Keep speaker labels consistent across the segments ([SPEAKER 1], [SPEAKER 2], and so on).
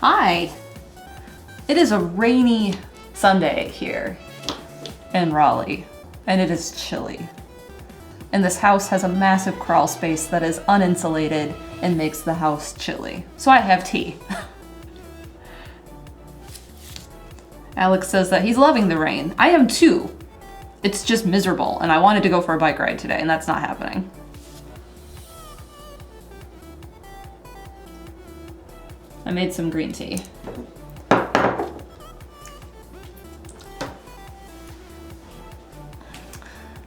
[SPEAKER 1] Hi! It is a rainy Sunday here in Raleigh, and it is chilly. And this house has a massive crawl space that is uninsulated and makes the house chilly. So I have tea. Alex says that he's loving the rain. I am too. It's just miserable, and I wanted to go for a bike ride today, and that's not happening. I made some green tea.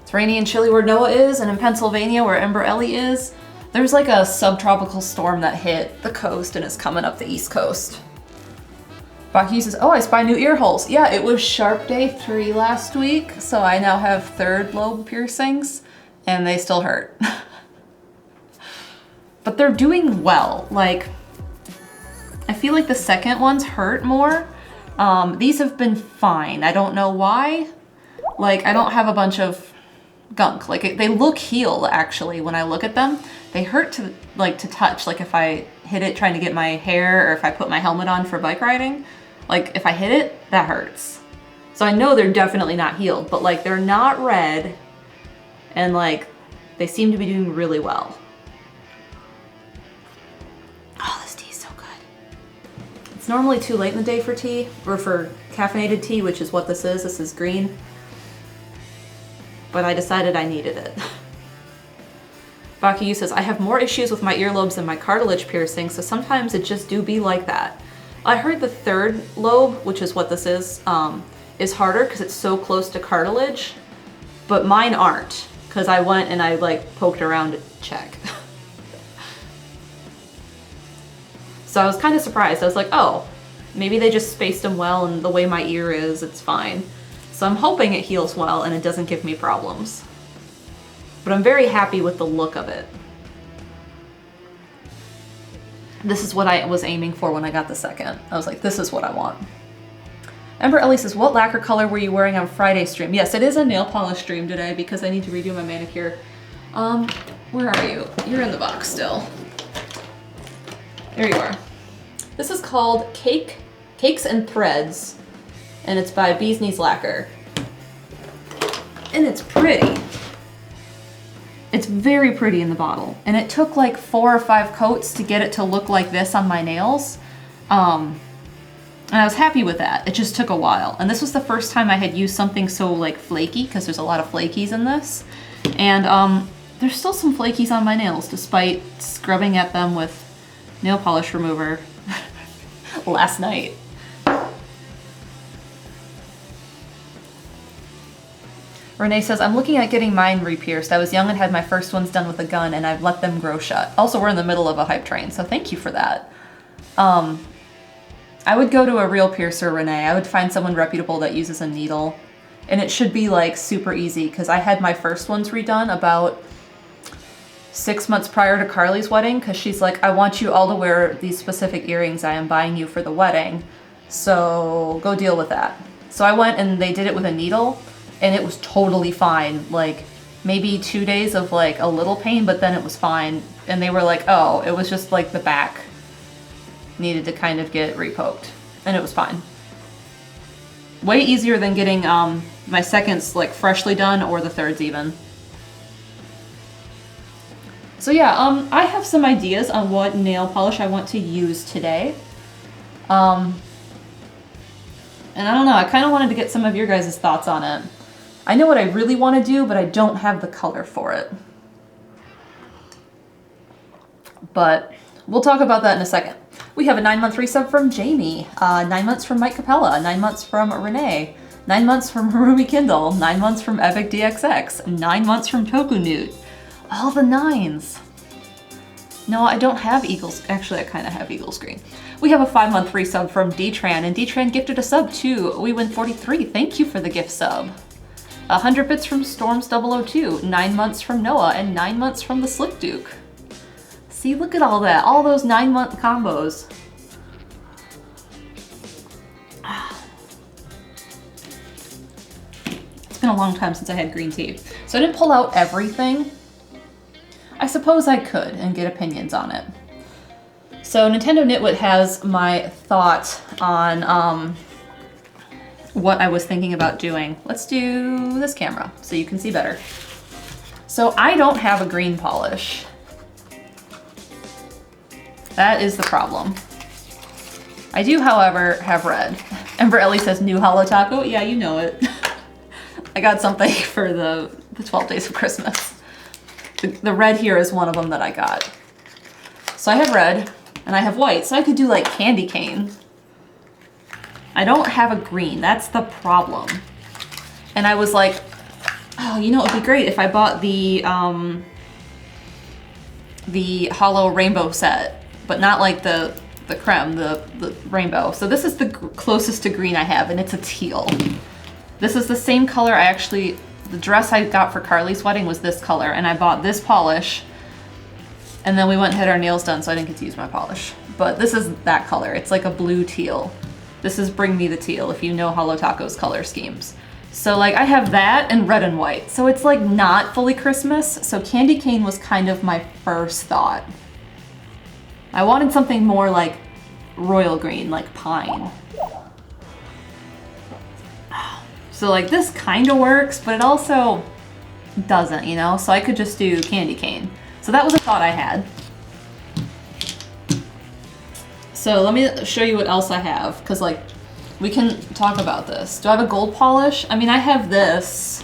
[SPEAKER 1] It's rainy and chilly where Noah is, and in Pennsylvania where Ember Ellie is, there's like a subtropical storm that hit the coast and is coming up the East Coast. Baki says, oh, I spy new ear holes. Yeah, it was Sharp Day 3 last week, so I now have third lobe piercings, and they still hurt. But they're doing well. Like, I feel like the second ones hurt more. These have been fine. I don't know why. Like, I don't have a bunch of gunk. Like, they look healed, actually, when I look at them. They hurt to touch. Like, if I hit it trying to get my hair, or if I put my helmet on for bike riding, like, if I hit it, that hurts. So I know they're definitely not healed, but, like, they're not red, and, like, they seem to be doing really well. Oh, this tea is so good. It's normally too late in the day for tea, or for caffeinated tea, which is what this is. This is green. But I decided I needed it. Baki says, I have more issues with my earlobes than my cartilage piercing, so sometimes it just do be like that. I heard the third lobe, which is what this is harder because it's so close to cartilage, but mine aren't, because I went and I like poked around to check. So I was kind of surprised. I was like, oh, maybe they just spaced them well, and the way my ear is, it's fine. So I'm hoping it heals well and it doesn't give me problems. But I'm very happy with the look of it. This is what I was aiming for when I got the second. I was like, this is what I want. Ember Ellie says, what lacquer color were you wearing on Friday's stream? Yes, it is a nail polish stream today because I need to redo my manicure. Where are you? You're in the box still. There you are. This is called Cakes and Threads, and it's by Bee's Knees Lacquer. And it's pretty. It's very pretty in the bottle. And it took like 4 or 5 coats to get it to look like this on my nails. And I was happy with that. It just took a while. And this was the first time I had used something so like flaky, because there's a lot of flakies in this. And there's still some flakies on my nails, despite scrubbing at them with nail polish remover last night. Renee says, I'm looking at getting mine re-pierced. I was young and had my first ones done with a gun, and I've let them grow shut. Also, we're in the middle of a hype train, so thank you for that. I would go to a real piercer, Renee. I would find someone reputable that uses a needle. And it should be like super easy, because I had my first ones redone about 6 months prior to Carly's wedding, because she's like, I want you all to wear these specific earrings I am buying you for the wedding, so go deal with that. So I went and they did it with a needle, and it was totally fine. Like maybe 2 days of like a little pain, but then it was fine. And they were like, oh, it was just like the back needed to kind of get repoked, and it was fine. Way easier than getting my seconds like freshly done, or the thirds even. So yeah, I have some ideas on what nail polish I want to use today. And I don't know, I kind of wanted to get some of your guys' thoughts on it. I know what I really want to do, but I don't have the color for it. But we'll talk about that in a second. We have a 9-month resub from Jamie, 9 months from Mike Capella, 9 months from Renee, 9 months from Harumi Kindle, 9 months from Epic DXX, 9 months from Tokunute. All the 9s. No, I don't have Eagles. Actually, I kind of have Eagles Green. We have a 5-month resub from D-Tran, and D-Tran gifted a sub too. We win 43. Thank you for the gift sub. 100 bits from Storms002, 9 months from Noah, and 9 months from the Slick Duke. See, look at all that. All those 9-month combos. It's been a long time since I had green tea. So I didn't pull out everything. I suppose I could and get opinions on it. So So Nintendo Nitwit has my thought on what I was thinking about doing. Let's do this camera so you can see better. So I don't have a green polish. That is the problem. I do, however, have red. Ember Ellie says new Holo Taco. Yeah, you know it. I got something for the 12 Days of Christmas. The red here is one of them that I got. So I have red and I have white, so I could do like candy cane. I don't have a green, that's the problem. And I was like, oh, you know, it'd be great if I bought the Holo rainbow set, but not like the creme, the rainbow. So this is the closest to green I have, and it's a teal. This is the same color the dress I got for Carly's wedding was this color, and I bought this polish, and then we went and had our nails done, so I didn't get to use my polish. But this is that color. It's like a blue teal. This is Bring Me the Teal, if you know Holo Taco's color schemes. So like I have that and red and white. So it's like not fully Christmas. So candy cane was kind of my first thought. I wanted something more like royal green, like pine. So like this kind of works, but it also doesn't, you know? So I could just do candy cane. So that was a thought I had. So let me show you what else I have, because like we can talk about this. Do I have a gold polish? I mean, I have this,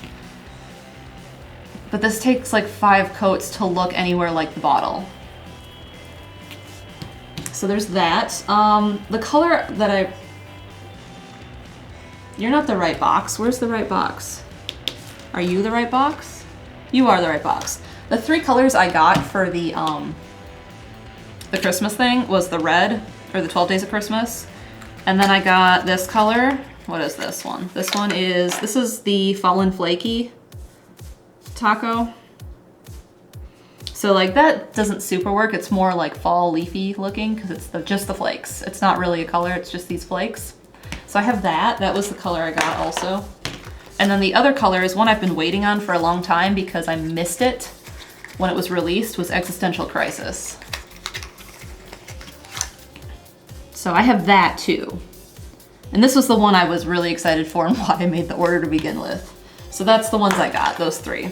[SPEAKER 1] but this takes like 5 coats to look anywhere like the bottle. So there's that. The color that you're not the right box. Where's the right box? Are you the right box? You are the right box. The 3 colors I got for the Christmas thing was the red, or the 12 Days of Christmas. And then I got this color. What is this one? This is the Fallen Flaky taco. So like that doesn't super work. It's more like fall leafy looking because it's just the flakes. It's not really a color, it's just these flakes. So I have that. That was the color I got also. And then the other color is one I've been waiting on for a long time because I missed it when it was released, was Existential Crisis. So I have that too. And this was the one I was really excited for and why I made the order to begin with. So that's the ones I got, those 3.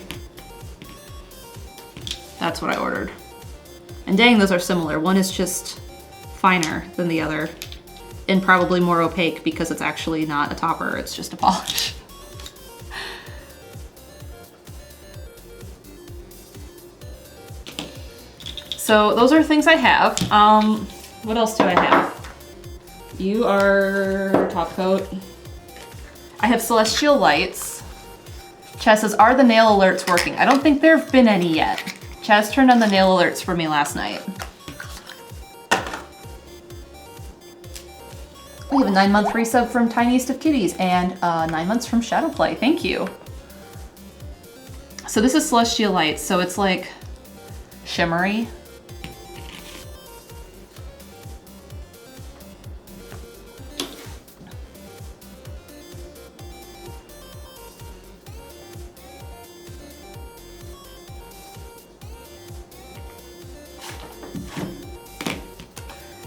[SPEAKER 1] That's what I ordered. And dang, those are similar. One is just finer than the other and probably more opaque because it's actually not a topper, it's just a polish. So those are things I have. What else do I have? You are top coat. I have Celestial Lights. Chaz says, are the nail alerts working? I don't think there have been any yet. Chaz turned on the nail alerts for me last night. We have a 9-month resub from Tiniest of Kitties and 9 months from Shadowplay. Thank you. So this is Celestial Lights, so it's like shimmery.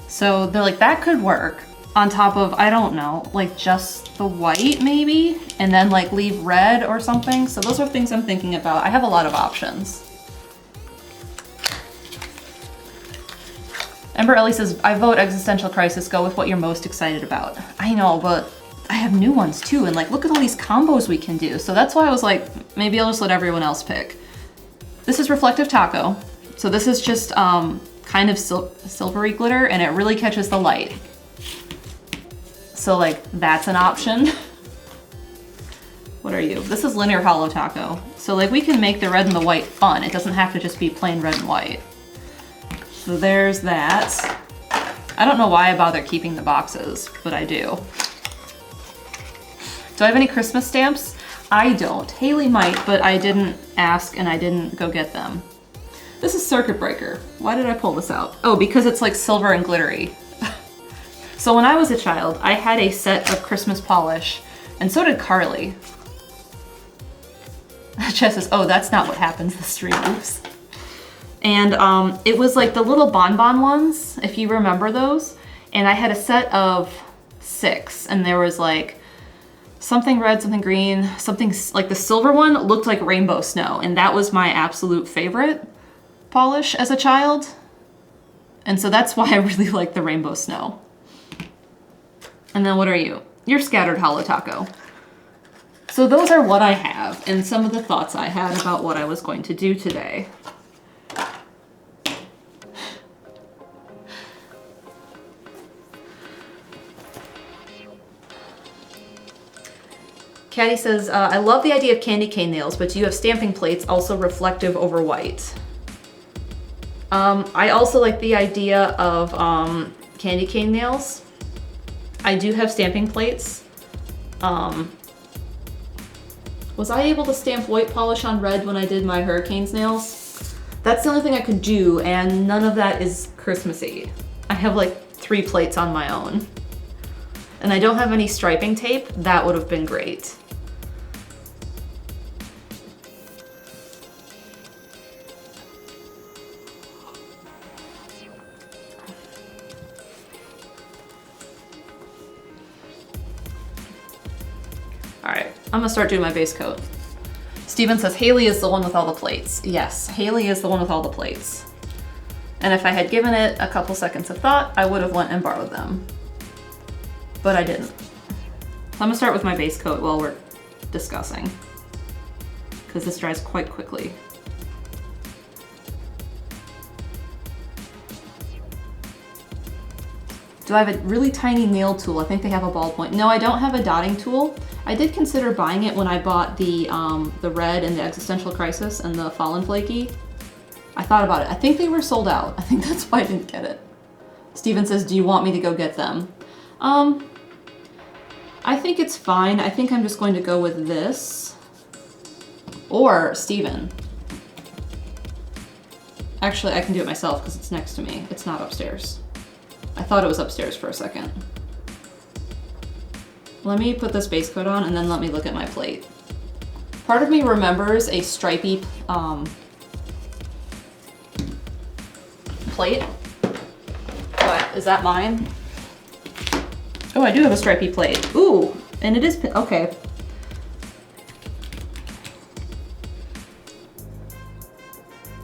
[SPEAKER 1] So they're like, that could work on top of, I don't know, like just the white maybe, and then like leave red or something. So those are things I'm thinking about. I have a lot of options. Ember Ellie says, I vote Existential Crisis, go with what you're most excited about. I know, but I have new ones too, and like, look at all these combos we can do. So that's why I was like, maybe I'll just let everyone else pick. This is Reflective Taco. So this is just kind of silvery glitter, and it really catches the light. So like, that's an option. What are you? This is Linear Holo Taco. So like, we can make the red and the white fun. It doesn't have to just be plain red and white. So there's that. I don't know why I bother keeping the boxes, but I do. Do I have any Christmas stamps? I don't. Haley might, but I didn't ask and I didn't go get them. This is Circuit Breaker. Why did I pull this out? Oh, because it's like silver and glittery. So when I was a child, I had a set of Christmas polish, and so did Carly. Jess says, oh, that's not what happens, the stream moves. And it was like the little bonbon ones, if you remember those. And I had a set of 6, and there was like something red, something green, something like the silver one looked like rainbow snow, and that was my absolute favorite polish as a child. And so that's why I really like the rainbow snow. And then what are you? You're Scattered Hollow Taco. So those are what I have and some of the thoughts I had about what I was going to do today. Caddy says, I love the idea of candy cane nails, but do you have stamping plates also reflective over white? I also like the idea of candy cane nails. I do have stamping plates. Was I able to stamp white polish on red when I did my Hurricanes nails? That's the only thing I could do, and none of that is Christmassy. I have like 3 plates on my own. And I don't have any striping tape. That would have been great. All right, I'm gonna start doing my base coat. Steven says, Haley is the one with all the plates. Yes, Haley is the one with all the plates. And if I had given it a couple seconds of thought, I would have went and borrowed them. But I didn't. I'm gonna start with my base coat while we're discussing, because this dries quite quickly. Do I have a really tiny nail tool? I think they have a ballpoint. No, I don't have a dotting tool. I did consider buying it when I bought the red and the Existential Crisis and the Fallen Flaky. I thought about it. I think they were sold out. I think that's why I didn't get it. Steven says, do you want me to go get them? I think it's fine. I think I'm just going to go with this. Or Steven. Actually, I can do it myself because it's next to me. It's not upstairs. I thought it was upstairs for a second. Let me put this base coat on and then let me look at my plate. Part of me remembers a stripy plate. But is that mine? Oh, I do have a stripy plate. Ooh, and it is, okay.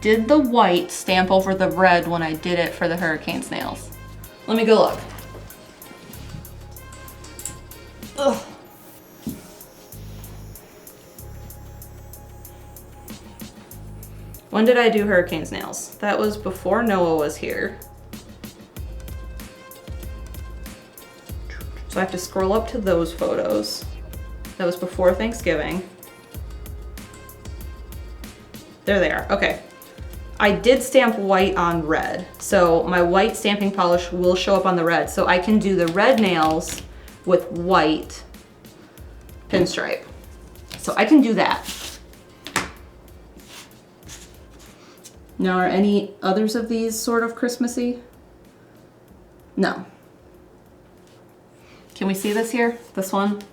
[SPEAKER 1] Did the white stamp over the red when I did it for the Hurricane nails? Let me go look. Ugh. When did I do Hurricane nails? That was before Noah was here. So I have to scroll up to those photos. That was before Thanksgiving. There they are, okay. I did stamp white on red, so my white stamping polish will show up on the red, so I can do the red nails with white pinstripe. So I can do that. Now, are any others of these sort of Christmassy? No. Can we see this here? This one?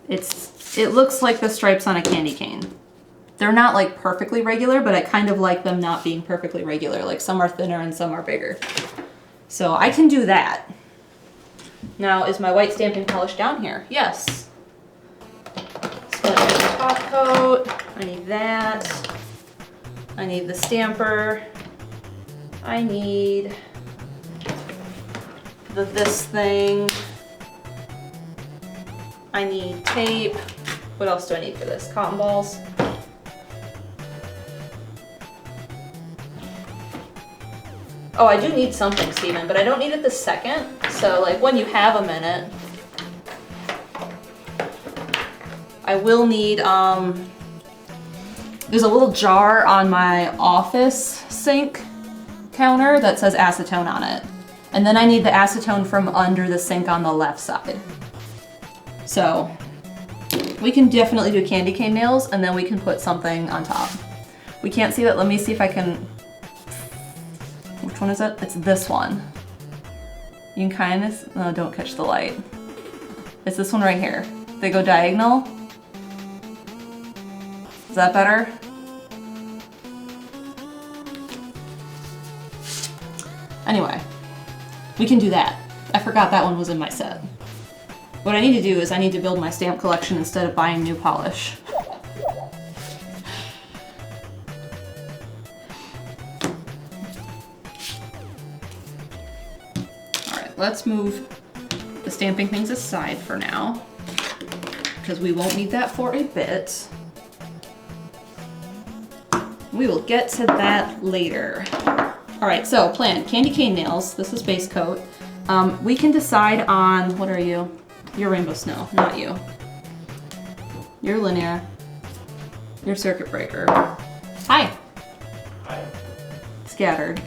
[SPEAKER 1] It looks like the stripes on a candy cane. They're not like perfectly regular, but I kind of like them not being perfectly regular. Like some are thinner and some are bigger. So I can do that. Now, is my white stamping polish down here? Yes. So I need the top coat. I need that. I need the stamper. I need this thing. I need tape. What else do I need for this? Cotton balls. Oh, I do need something, Steven, but I don't need it this second. So, like, when you have a minute, I will need, there's a little jar on my office sink counter that says acetone on it. And then I need the acetone from under the sink on the left side. So, we can definitely do candy cane nails, and then we can put something on top. We can't see that. Let me see if I can. Which one is it? It's this one. You can kind of, no, don't catch the light. It's this one right here. They go diagonal. Is that better? Anyway, we can do that. I forgot that one was in my set. What I need to do is I need to build my stamp collection instead of buying new polish. Alright, let's move the stamping things aside for now, because we won't need that for a bit. We will get to that later. Alright, so plan, candy cane nails. This is base coat. We can decide on, what are you? You're Rainbow Snow, not you. You're Linear. You're Circuit Breaker. Hi.
[SPEAKER 2] Hi.
[SPEAKER 1] Scattered.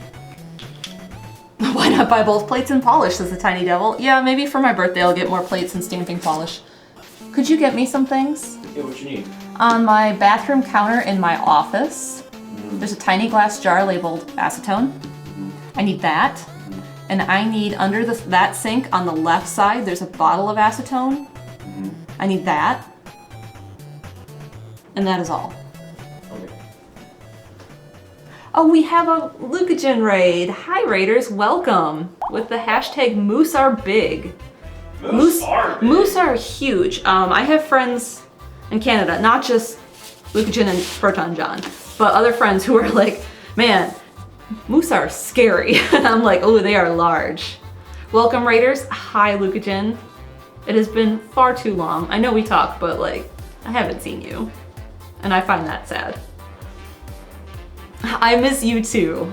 [SPEAKER 1] Why not buy both plates and polish, says the Tiny Devil. Yeah, maybe for my birthday I'll get more plates and stamping polish. Could you get me some things?
[SPEAKER 2] Yeah, what you need?
[SPEAKER 1] On my bathroom counter in my office, there's a tiny glass jar labeled acetone. I need that. And I need under that sink on the left side, there's a bottle of acetone. I need that. And that is all.
[SPEAKER 2] Okay.
[SPEAKER 1] Oh, we have a Lucagen raid. Hi raiders, welcome. With the hashtag Moose are big.
[SPEAKER 2] Moose are big.
[SPEAKER 1] Moose are huge. I have friends in Canada, not just Lucagen and Burton John, but other friends who are like, man, moose are scary. And I'm like, oh, they are large. Welcome raiders. Hi Lucagen. It has been far too long. I know we talk, but like, I haven't seen you. And I find that sad. I miss you too.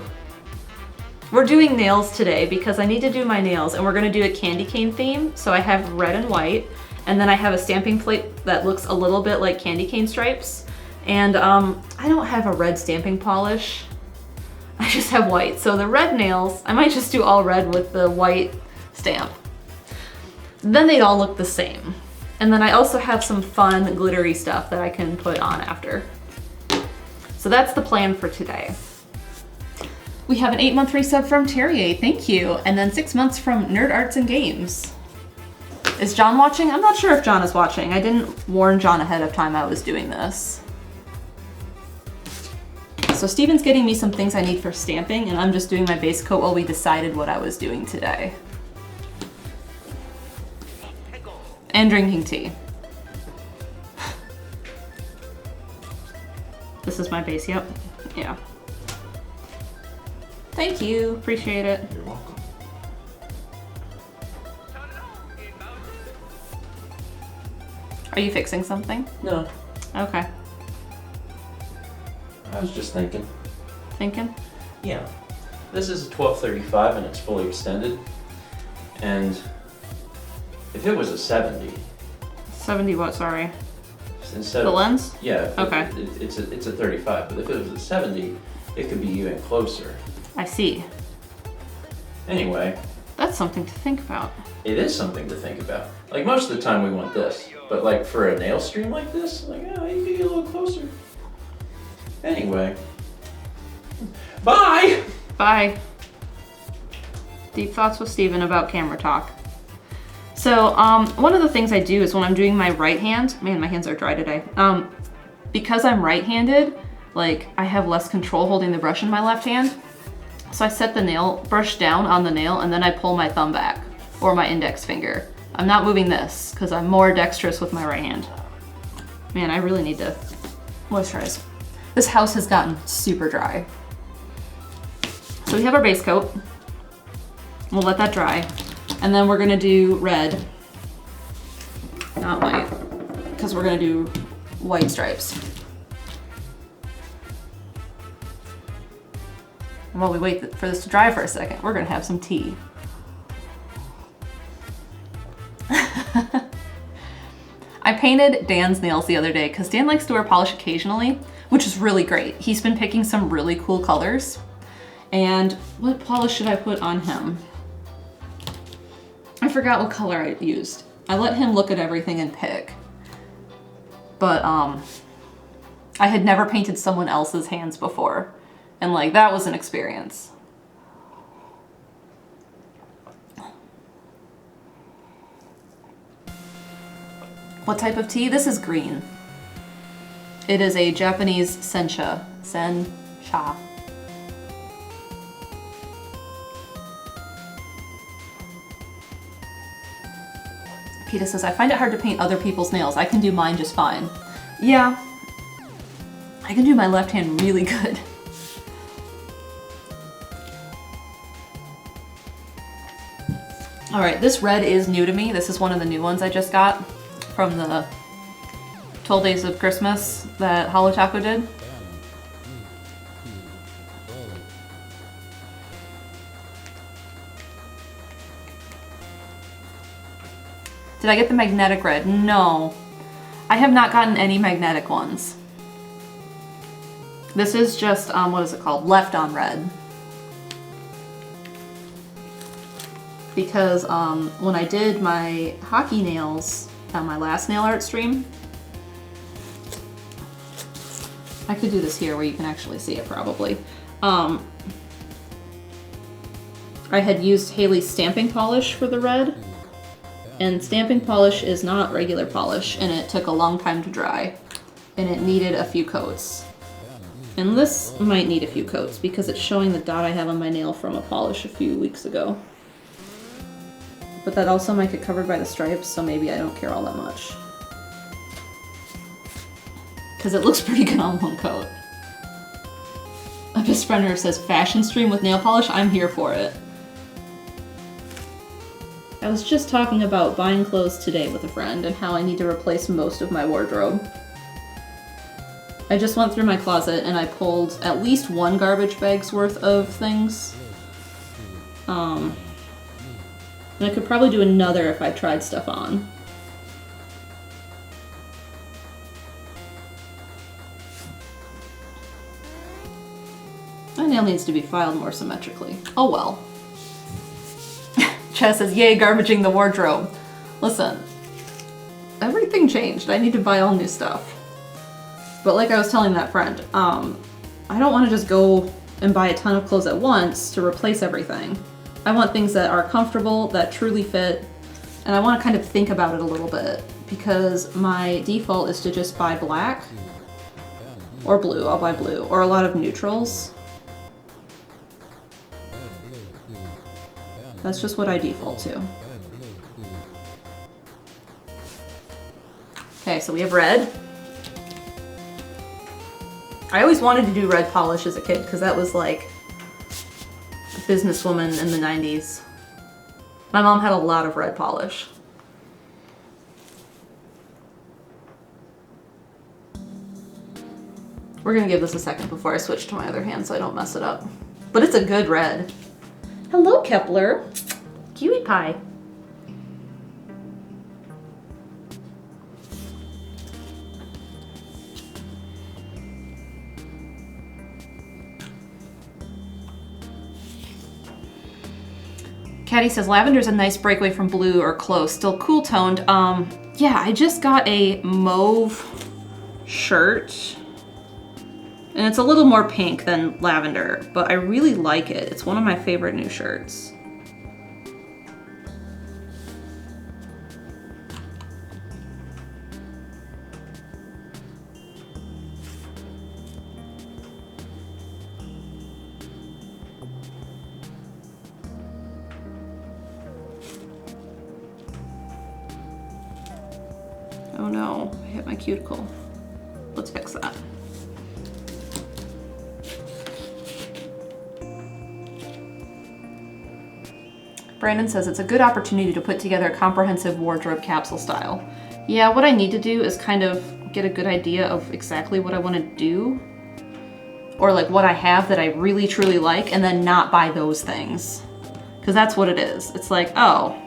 [SPEAKER 1] We're doing nails today because I need to do my nails, and we're gonna do a candy cane theme. So I have red and white, and then I have a stamping plate that looks a little bit like candy cane stripes. And I don't have a red stamping polish. I just have white. So the red nails, I might just do all red with the white stamp. Then they'd all look the same. And then I also have some fun glittery stuff that I can put on after. So that's the plan for today. We have an 8-month resub from Terrier, thank you. And then 6 months from Nerd Arts and Games. Is John watching? I'm not sure if John is watching. I didn't warn John ahead of time I was doing this. So Steven's getting me some things I need for stamping, and I'm just doing my base coat while we decided what I was doing today. And drinking tea. This is my base, yep. Yeah. Thank you, appreciate it.
[SPEAKER 2] You're welcome.
[SPEAKER 1] Are you fixing something?
[SPEAKER 2] No,
[SPEAKER 1] Okay.
[SPEAKER 2] I was just thinking.
[SPEAKER 1] Thinking?
[SPEAKER 2] Yeah, this is a 1235 and it's fully extended. And if it was a 70,
[SPEAKER 1] 70 what, sorry?
[SPEAKER 2] instead
[SPEAKER 1] The
[SPEAKER 2] of
[SPEAKER 1] lens?
[SPEAKER 2] yeah,
[SPEAKER 1] Okay.
[SPEAKER 2] it's a 35. But if it was a 70, it could be even closer.
[SPEAKER 1] I see.
[SPEAKER 2] Anyway,
[SPEAKER 1] That's something to think about.
[SPEAKER 2] it is something to think about. Like most of the time we want this, but like for a nail stream like this, like oh, you could get a little closer. Anyway, bye.
[SPEAKER 1] Bye. Deep thoughts with Steven about camera talk. So, one of the things I do is when I'm doing my right hand, man, my hands are dry today. Because I'm right-handed, like I have less control holding the brush in my left hand. So I set the nail brush down on the nail and then I pull my thumb back or my index finger. I'm not moving this because I'm more dexterous with my right hand. Man, I really need to moisturize. This house has gotten super dry. So we have our base coat. We'll let that dry. And then we're gonna do red, not white, because we're gonna do white stripes. And while we wait for this to dry for a second, we're gonna have some tea. I painted Dan's nails the other day because Dan likes to wear polish occasionally, which is really great. He's been picking some really cool colors. And what polish should I put on him? I forgot what color I used. I let him look at everything and pick. But I had never painted someone else's hands before. And like, that was an experience. What type of tea? This is green. It is a Japanese sencha. Sencha. Peta says, I find it hard to paint other people's nails. I can do mine just fine. Yeah, I can do my left hand really good. All right, this red is new to me. This is one of the new ones I just got from the 12 Days of Christmas that Holo Taco did. Did I get the magnetic red? No. I have not gotten any magnetic ones. This is just, what is it called? Left on red. Because when I did my hockey nails on my last nail art stream, I could do this here where you can actually see it probably. I had used Haley's stamping polish for the red, and stamping polish is not regular polish, and it took a long time to dry, and it needed a few coats. And this might need a few coats because it's showing the dot I have on my nail from a polish a few weeks ago. But that also might get covered by the stripes, so maybe I don't care all that much. Because it looks pretty good on one coat. A best friender says, fashion stream with nail polish? I'm here for it. I was just talking about buying clothes today with a friend and how I need to replace most of my wardrobe. I just went through my closet and I pulled at least one garbage bag's worth of things. And I could probably do another if I tried stuff on. My nail needs to be filed more symmetrically. Oh well. Chess says, yay, garbaging the wardrobe. Listen, everything changed. I need to buy all new stuff. But like I was telling that friend, I don't want to just go and buy a ton of clothes at once to replace everything. I want things that are comfortable, that truly fit, and I want to kind of think about it a little bit because my default is to just buy black or blue. I'll buy blue or a lot of neutrals. That's just what I default to. Okay, so we have red. I always wanted to do red polish as a kid because that was like a businesswoman in the 90s. My mom had a lot of red polish. We're gonna give this a second before I switch to my other hand so I don't mess it up. But it's a good red. Hello, Kepler. Kiwi pie. Caddy says lavender's a nice breakaway from blue or close, still cool toned. Yeah, I just got a mauve shirt. And it's a little more pink than lavender, but I really like it. It's one of my favorite new shirts. Oh no, I hit my cuticle. Let's fix that. Brandon says it's a good opportunity to put together a comprehensive wardrobe capsule style. Yeah, what I need to do is kind of get a good idea of exactly what I want to do, or like what I have that I really truly like, and then not buy those things. Because that's what it is. It's like, oh,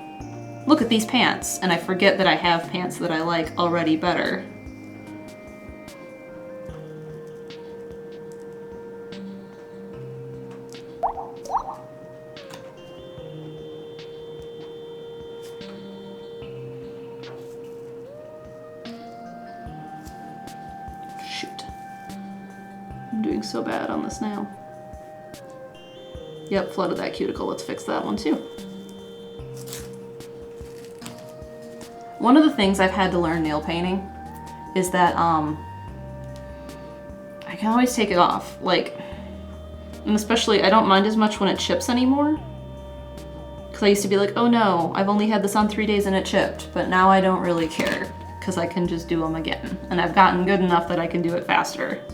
[SPEAKER 1] look at these pants, and I forget that I have pants that I like already better. So bad on this nail. Yep, flooded that cuticle. Let's fix that one too. One of the things I've had to learn nail painting is that I can always take it off. Like, and especially I don't mind as much when it chips anymore. Because I used to be like, oh no, I've only had this on 3 days and it chipped. But now I don't really care because I can just do them again. And I've gotten good enough that I can do it faster.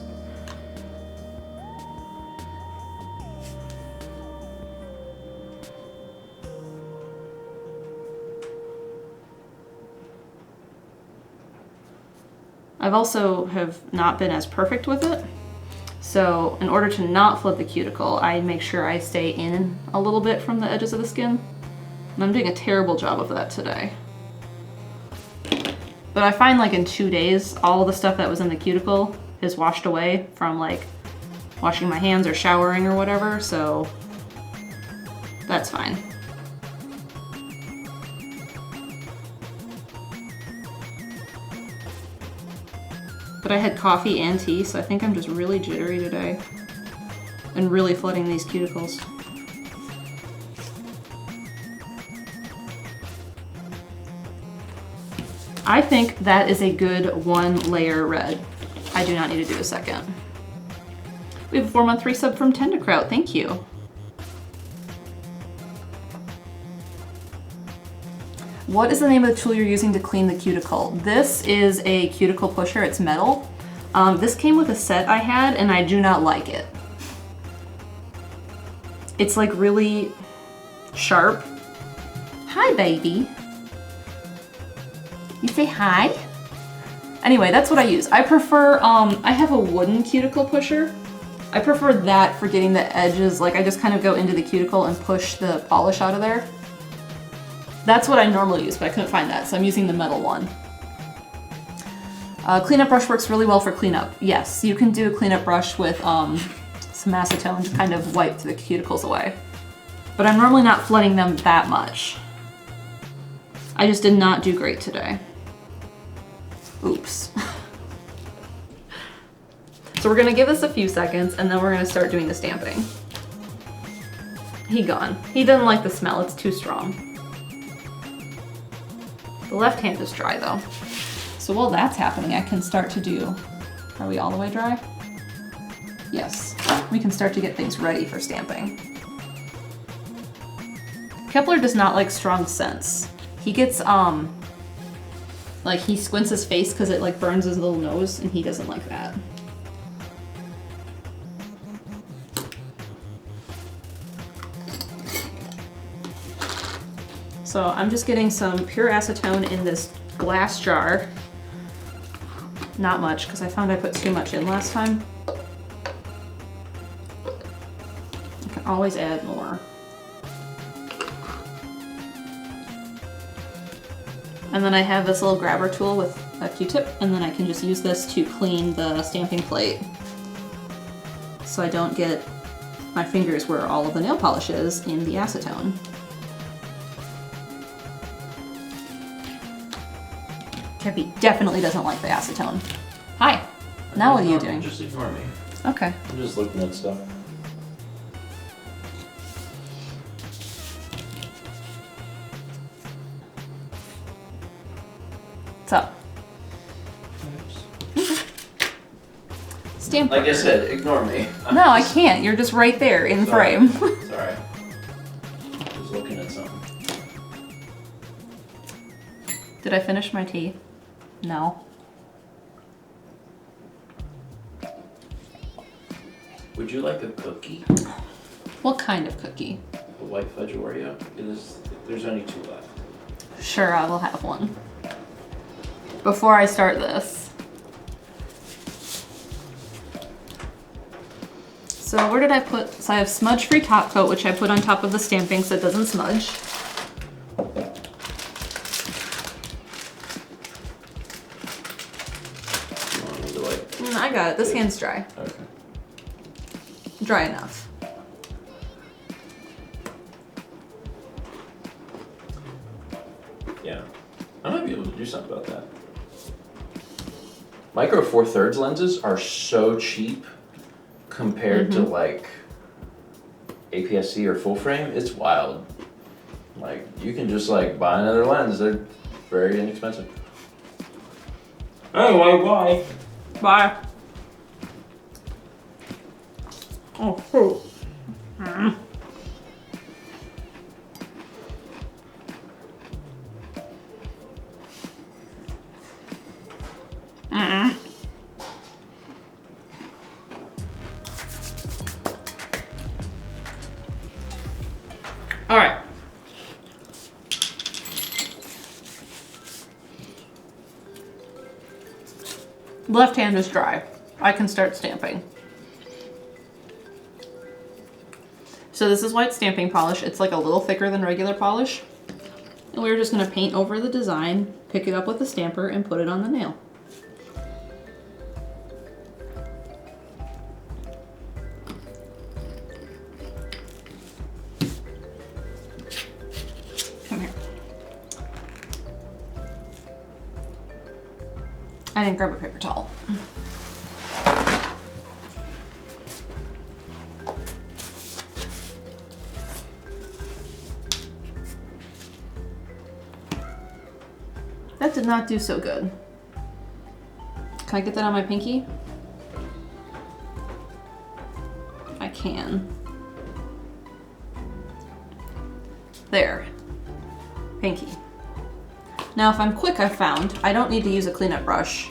[SPEAKER 1] I've also have not been as perfect with it. So in order to not flip the cuticle, I make sure I stay in a little bit from the edges of the skin. And I'm doing a terrible job of that today. But I find like in 2 days, all the stuff that was in the cuticle is washed away from like washing my hands or showering or whatever, so that's fine. But I had coffee and tea, so I think I'm just really jittery today and really flooding these cuticles. I think that is a good 1 layer red. I do not need to do a second. We have a 4-month resub from Tenderkraut. Thank you. What is the name of the tool you're using to clean the cuticle? This is a cuticle pusher. It's metal. This came with a set I had and I do not like it. It's like really sharp. Hi, baby. You say hi? Anyway, that's what I use. I prefer, I have a wooden cuticle pusher. I prefer that for getting the edges. Like I just kind of go into the cuticle and push the polish out of there. That's what I normally use, but I couldn't find that, so I'm using the metal one. Cleanup brush works really well for cleanup. Yes, you can do a cleanup brush with some acetone to kind of wipe the cuticles away. But I'm normally not flooding them that much. I just did not do great today. Oops. So we're gonna give this a few seconds and then we're gonna start doing the stamping. He gone. He doesn't like the smell, it's too strong. The left hand is dry though. So while that's happening, I can start to do, are we all the way dry? Yes, we can start to get things ready for stamping. Kepler does not like strong scents. He gets, like he squints his face because it like burns his little nose and he doesn't like that. So I'm just getting some pure acetone in this glass jar. Not much, because I found I put too much in last time. I can always add more. And then I have this little grabber tool with a Q-tip, and then I can just use this to clean the stamping plate. So I don't get my fingers where all of the nail polish is in the acetone. Kepi definitely doesn't like the acetone. Hi. Now what are you doing?
[SPEAKER 2] Just ignore me.
[SPEAKER 1] Okay.
[SPEAKER 2] I'm just looking at stuff.
[SPEAKER 1] What's up? Stamp.
[SPEAKER 2] Like I said, ignore me.
[SPEAKER 1] No, I can't. You're just right there in the frame.
[SPEAKER 2] Sorry. Just looking at something.
[SPEAKER 1] Did I finish my tea? No.
[SPEAKER 2] Would you like a cookie?
[SPEAKER 1] What kind of cookie?
[SPEAKER 2] A white fudge Oreo? There's only 2 left.
[SPEAKER 1] Sure, I will have one. Before I start this. So where did I put, so I have smudge-free top coat, which I put on top of the stamping so it doesn't smudge. I got it. This hand's dry.
[SPEAKER 2] Okay.
[SPEAKER 1] Dry enough.
[SPEAKER 2] Yeah. I might be able to do something about that. Micro Four Thirds lenses are so cheap compared to like APS-C or full frame. It's wild. Like you can just like buy another lens. They're very inexpensive. Anyway, bye.
[SPEAKER 1] Bye. Oh, fruit. Left hand is dry. I can start stamping. So this is white stamping polish. It's like a little thicker than regular polish. And we're just gonna paint over the design, pick it up with the stamper, and put it on the nail. Come here. I didn't grab a paper towel. That did not do so good. Can I get that on my pinky? I can. There. Pinky. Now if I'm quick, I found, I don't need to use a cleanup brush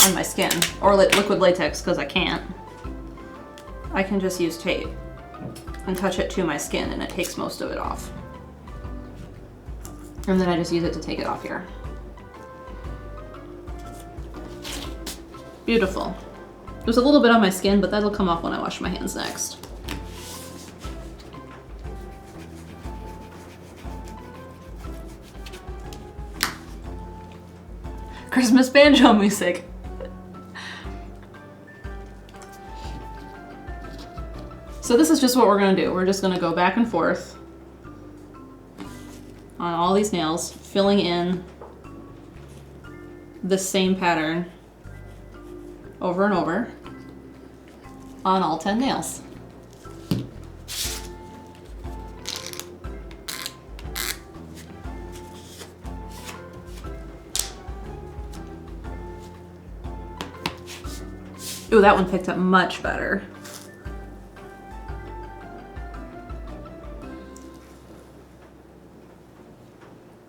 [SPEAKER 1] on my skin, or liquid latex, because I can't. I can just use tape and touch it to my skin, and it takes most of it off. And then I just use it to take it off here. Beautiful. There's a little bit on my skin, but that'll come off when I wash my hands next. Christmas banjo music. So this is just what we're gonna do. We're just gonna go back and forth on all these nails, filling in the same pattern over and over on all 10 nails. Ooh, that one picked up much better.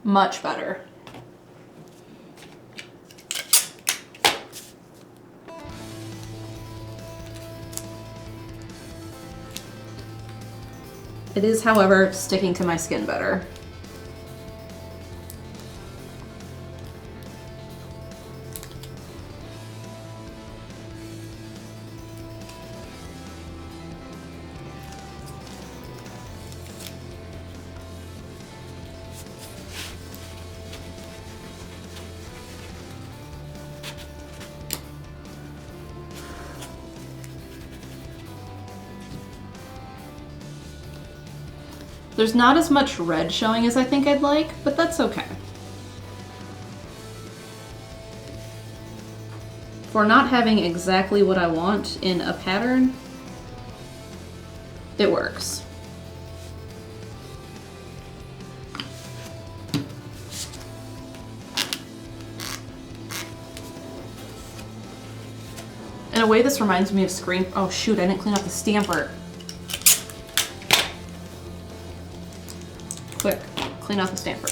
[SPEAKER 1] Much better. It is, however, sticking to my skin better. There's not as much red showing as I think I'd like, but that's okay. For not having exactly what I want in a pattern, it works. In a way, this reminds me of Scream. Oh shoot, I didn't clean up the stamper. Quick, clean out the stamper.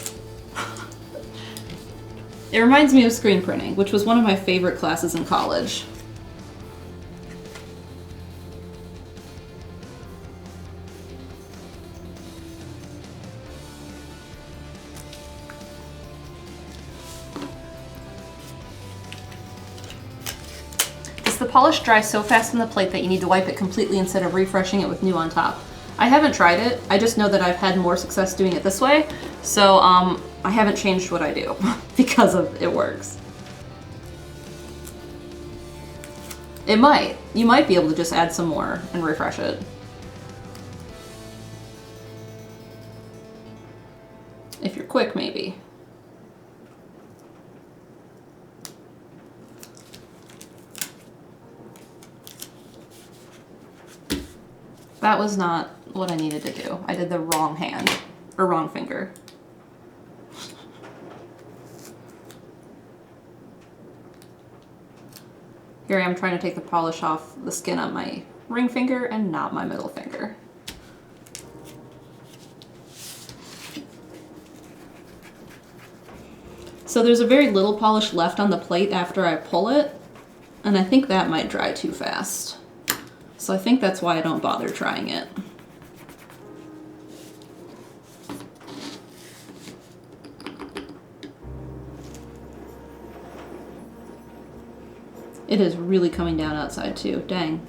[SPEAKER 1] It reminds me of screen printing, which was one of my favorite classes in college. Does the polish dry so fast on the plate that you need to wipe it completely instead of refreshing it with new on top? I haven't tried it. I just know that I've had more success doing it this way. So I haven't changed what I do because of it works. It might. You might be able to just add some more and refresh it. If you're quick, maybe. That was not what I needed to do. I did the wrong hand, or wrong finger. Here I am trying to take the polish off the skin on my ring finger and not my middle finger. So there's a very little polish left on the plate after I pull it, and I think that might dry too fast. So I think that's why I don't bother trying it. It is really coming down outside too. Dang.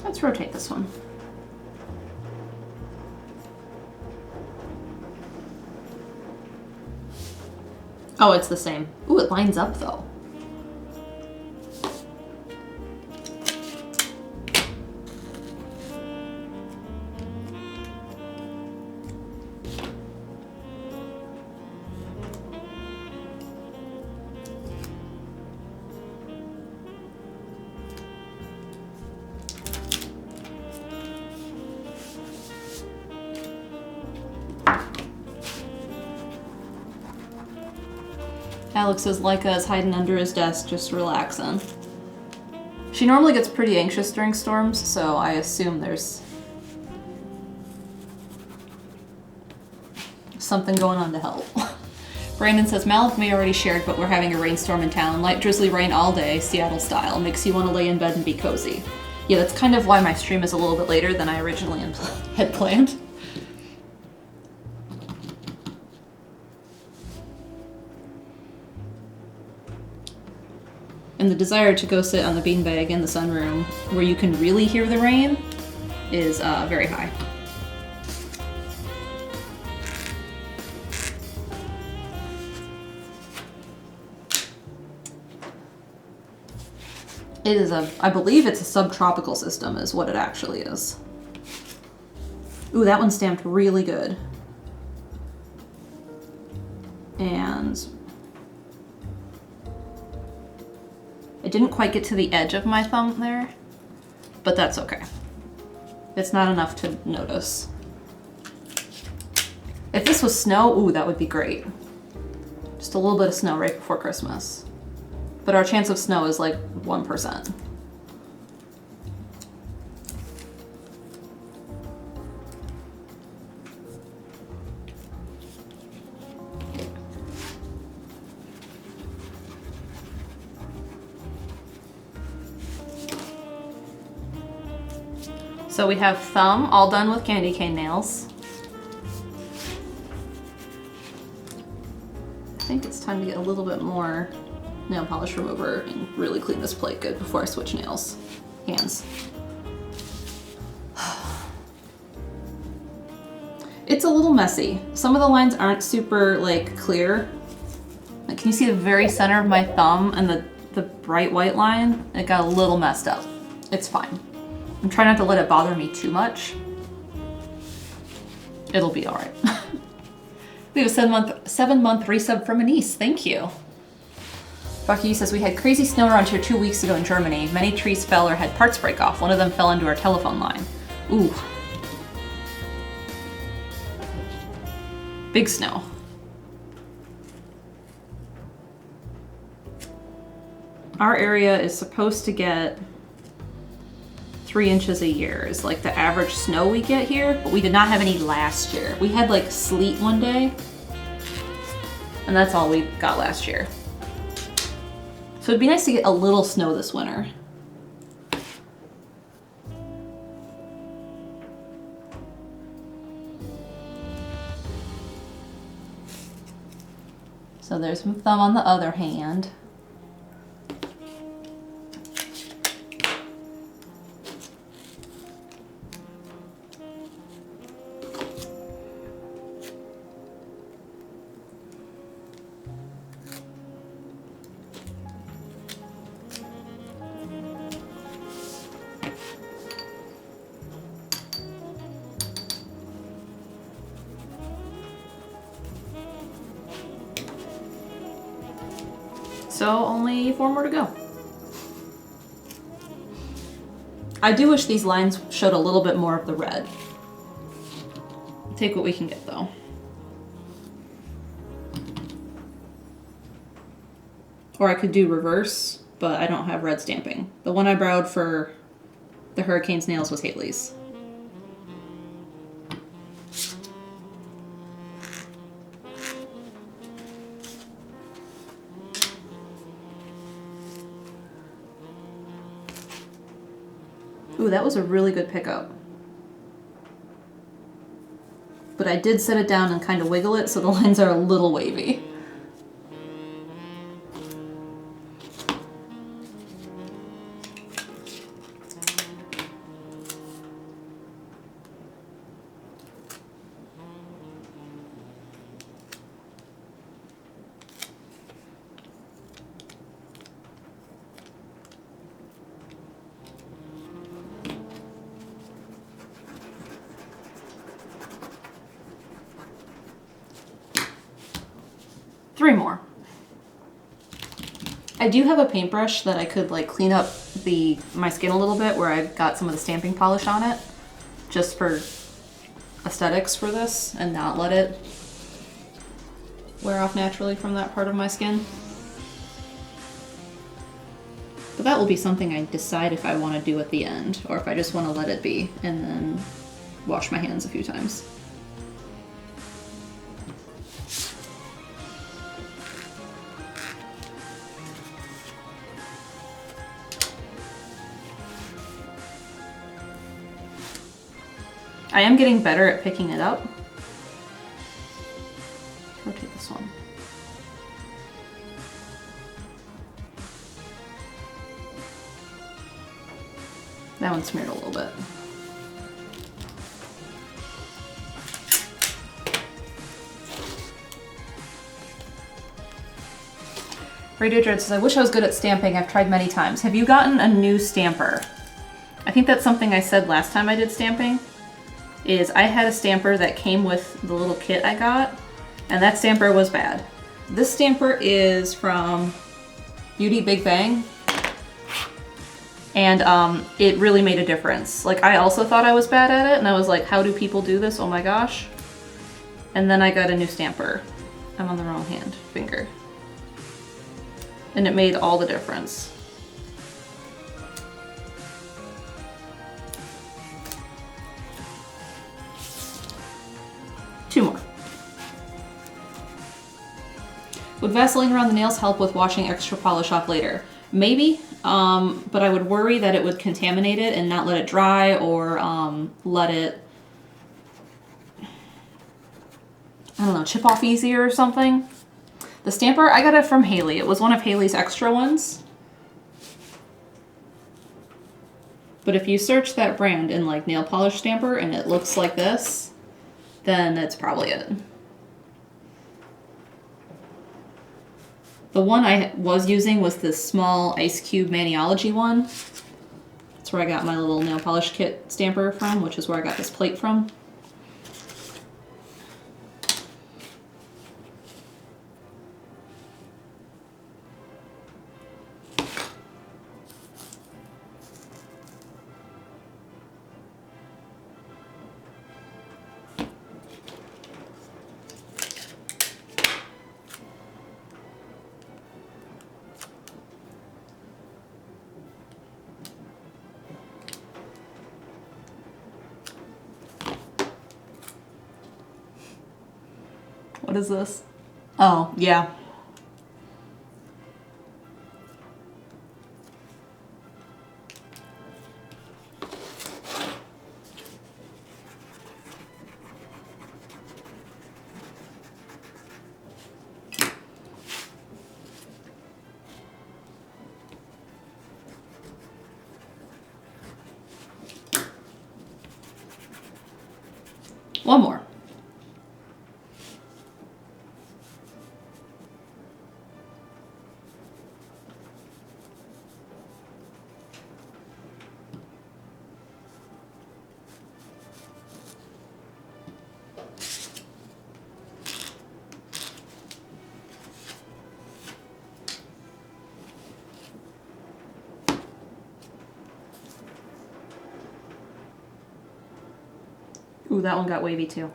[SPEAKER 1] Let's rotate this one. Oh, it's the same. Ooh, it lines up though. Alex is Leica is hiding under his desk, just relaxing. She normally gets pretty anxious during storms, so I assume there's something going on to help. Brandon says, Mal may already shared, but we're having a rainstorm in town. Light drizzly rain all day, Seattle style. Makes you want to lay in bed and be cozy. Yeah, that's kind of why my stream is a little bit later than I originally had planned. And the desire to go sit on the beanbag in the sunroom where you can really hear the rain is very high. It is I believe it's a subtropical system is what it actually is. Ooh, that one's stamped really good. And it didn't quite get to the edge of my thumb there, but that's okay. It's not enough to notice. If this was snow, ooh, that would be great. Just a little bit of snow right before Christmas. But our chance of snow is like 1%. So we have thumb all done with candy cane nails. I think it's time to get a little bit more nail polish remover and really clean this plate good before I switch hands. It's a little messy. Some of the lines aren't super like clear. Like, can you see the very center of my thumb and the bright white line? It got a little messed up. It's fine. I'm trying not to let it bother me too much. It'll be all right. We have a 7-month resub from Anise. Thank you. Bucky says, we had crazy snow around here 2 weeks ago in Germany. Many trees fell or had parts break off. One of them fell into our telephone line. Ooh. Big snow. Our area is supposed to get 3 inches a year is like the average snow we get here, but we did not have any last year. We had like sleet one day, and that's all we got last year. So it'd be nice to get a little snow this winter. So there's some thumb on the other hand. So only 4 more to go. I do wish these lines showed a little bit more of the red. Take what we can get though. Or I could do reverse, but I don't have red stamping. The one I borrowed for the Hurricane's nails was Haley's. Ooh, that was a really good pickup. But I did set it down and kind of wiggle it so the lines are a little wavy. Three more. I do have a paintbrush that I could like clean up my skin a little bit where I got some of the stamping polish on it, just for aesthetics for this and not let it wear off naturally from that part of my skin. But that will be something I decide if I want to do at the end or if I just want to let it be and then wash my hands a few times. I am getting better at picking it up. Rotate this one. That one smeared a little bit. Radio Dread says, I wish I was good at stamping. I've tried many times. Have you gotten a new stamper? I think that's something I said last time I did stamping. Is I had a stamper that came with the little kit I got, and that stamper was bad. This stamper is from Beauty Big Bang, and it really made a difference. Like, I also thought I was bad at it, and I was like, how do people do this? Oh my gosh. And then I got a new stamper. I'm on the wrong finger. And it made all the difference. Two more. Would Vaseline around the nails help with washing extra polish off later? Maybe, but I would worry that it would contaminate it and not let it dry or let it, I don't know, chip off easier or something. The stamper, I got it from Haley. It was one of Haley's extra ones. But if you search that brand in like nail polish stamper and it looks like this, then that's probably it. The one I was using was this small Ice Cube Maniology one. That's where I got my little nail polish kit stamper from, which is where I got this plate from. What is this? Oh, yeah. One more. Ooh, that one got wavy too.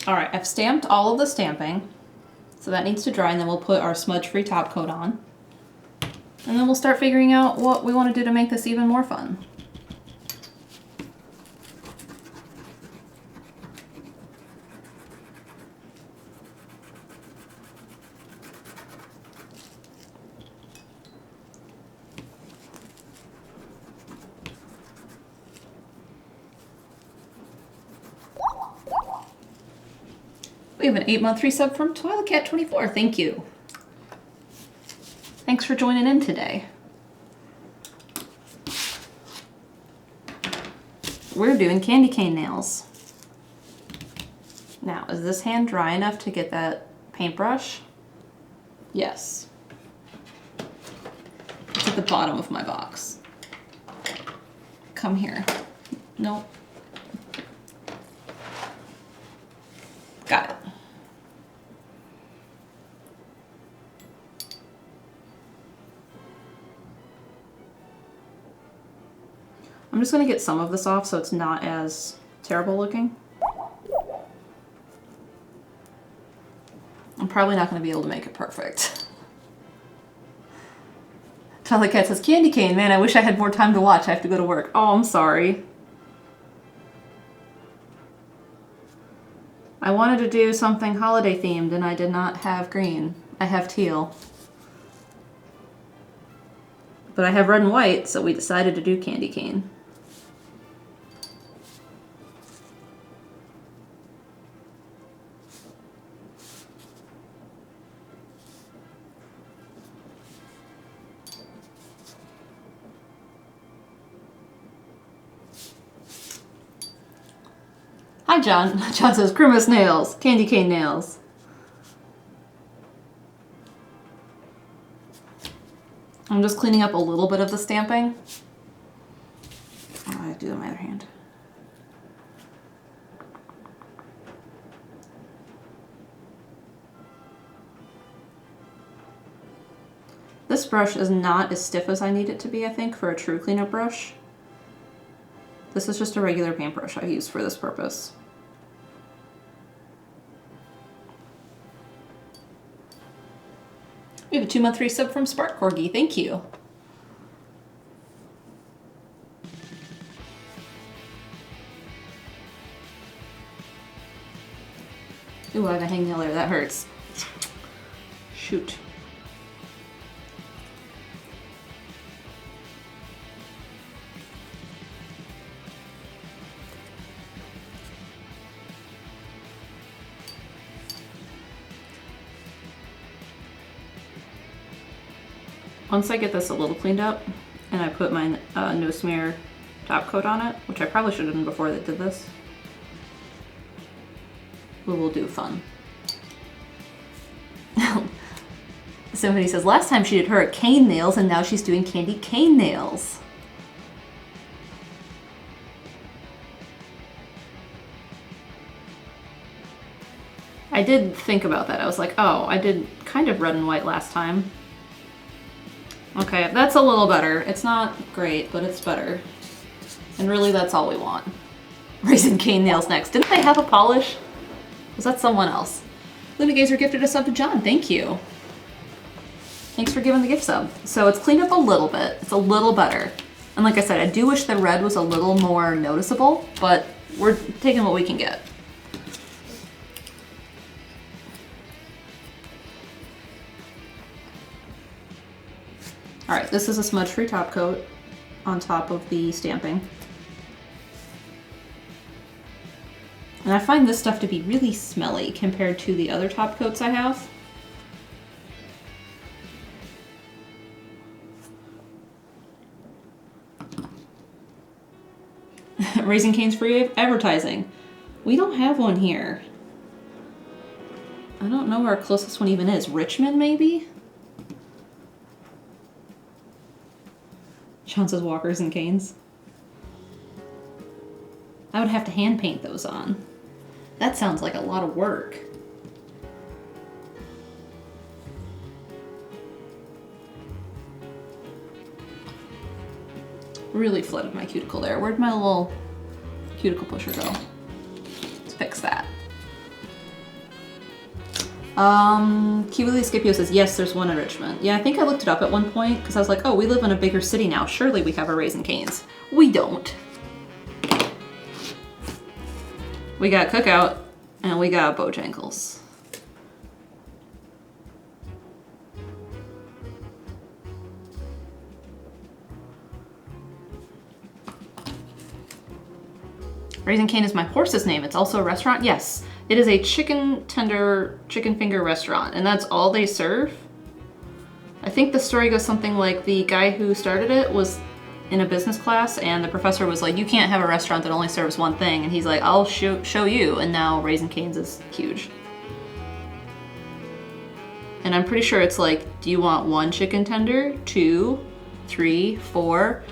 [SPEAKER 1] All right, I've stamped all of the stamping. So that needs to dry, and then we'll put our smudge-free top coat on. And then we'll start figuring out what we want to do to make this even more fun. We have an 8-month resub from ToiletCat24. Thank you. Thanks for joining in today. We're doing candy cane nails. Now, is this hand dry enough to get that paintbrush? Yes. It's at the bottom of my box. Come here. Nope. Got it. I'm just going to get some of this off so it's not as terrible looking. I'm probably not going to be able to make it perfect. Tally Cat says, candy cane, man, I wish I had more time to watch. I have to go to work. Oh, I'm sorry. I wanted to do something holiday themed and I did not have green. I have teal. But I have red and white, so we decided to do candy cane. Hi, John. John says, Christmas nails, candy cane nails. I'm just cleaning up a little bit of the stamping. Oh, I do it with my other hand. This brush is not as stiff as I need it to be, I think, for a true cleanup brush. This is just a regular paintbrush I use for this purpose. We have a 2-month resub from Spark Corgi. Thank you. Ooh, I have a hangnail there. That hurts. Shoot. Once I get this a little cleaned up and I put my no smear top coat on it, which I probably should have done before I did this, we will do fun. Somebody says, last time she did hurricane nails and now she's doing candy cane nails. I did think about that. I was like, oh, I did kind of red and white last time. Okay, that's a little better. It's not great, but it's better. And really, that's all we want. Raisin cane nails next. Didn't they have a polish? Was that someone else? Luna Gazer gifted a sub to John. Thank you. Thanks for giving the gift sub. So it's cleaned up a little bit. It's a little better. And like I said, I do wish the red was a little more noticeable, but we're taking what we can get. All right, this is a smudge-free top coat on top of the stamping. And I find this stuff to be really smelly compared to the other top coats I have. Raising Cane's free advertising. We don't have one here. I don't know where our closest one even is. Richmond, maybe? Sean says walkers and canes. I would have to hand paint those on. That sounds like a lot of work. Really flooded my cuticle there. Where'd my little cuticle pusher go? Let's fix that. Kiwili Scipio says, yes, there's one in Richmond. Yeah, I think I looked it up at one point because I was like, oh, we live in a bigger city now. Surely we have a Raising Cane's. We don't. We got Cookout and we got Bojangles. Raising Cane is my horse's name. It's also a restaurant. Yes, it is a chicken finger restaurant, and that's all they serve. I think the story goes something like the guy who started it was in a business class, and the professor was like, you can't have a restaurant that only serves one thing, and he's like, I'll show you, and now Raising Cane's is huge. And I'm pretty sure it's like, do you want 1 chicken tender, 2, 3, 4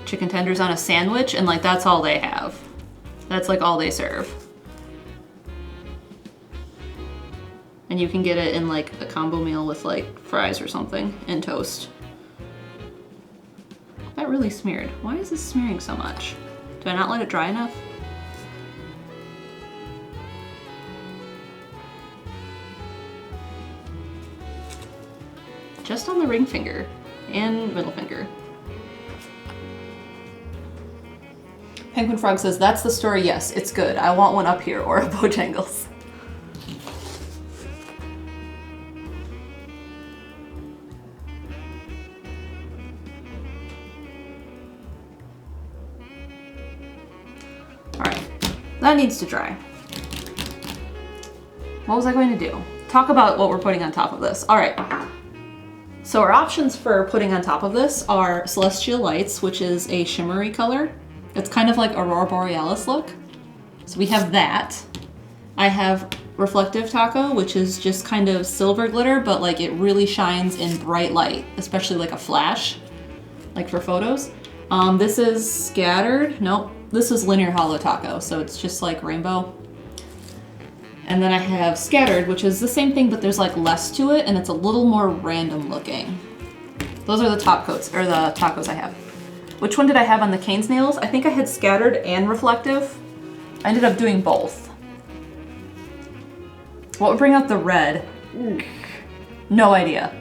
[SPEAKER 1] chicken tenders on a sandwich? And like, that's all they have. That's like all they serve. And you can get it in like a combo meal with like fries or something and toast. That really smeared. Why is this smearing so much? Did I not let it dry enough? Just on the ring finger and middle finger. Penguin Frog says, that's the story. Yes, it's good. I want one up here or a Bojangles. All right, that needs to dry. What was I going to do? Talk about what we're putting on top of this. All right. So our options for putting on top of this are Celestial Lights, which is a shimmery color. It's kind of like Aurora Borealis look. So we have that. I have Reflective Taco, which is just kind of silver glitter, but like it really shines in bright light, especially like a flash, like for photos. This is Scattered. Nope, this is Linear Hollow Taco, so it's just like rainbow. And then I have Scattered, which is the same thing, but there's like less to it, and it's a little more random looking. Those are the top coats, or the tacos I have. Which one did I have on the Cane's nails? I think I had Scattered and Reflective. I ended up doing both. What would bring out the red? No idea.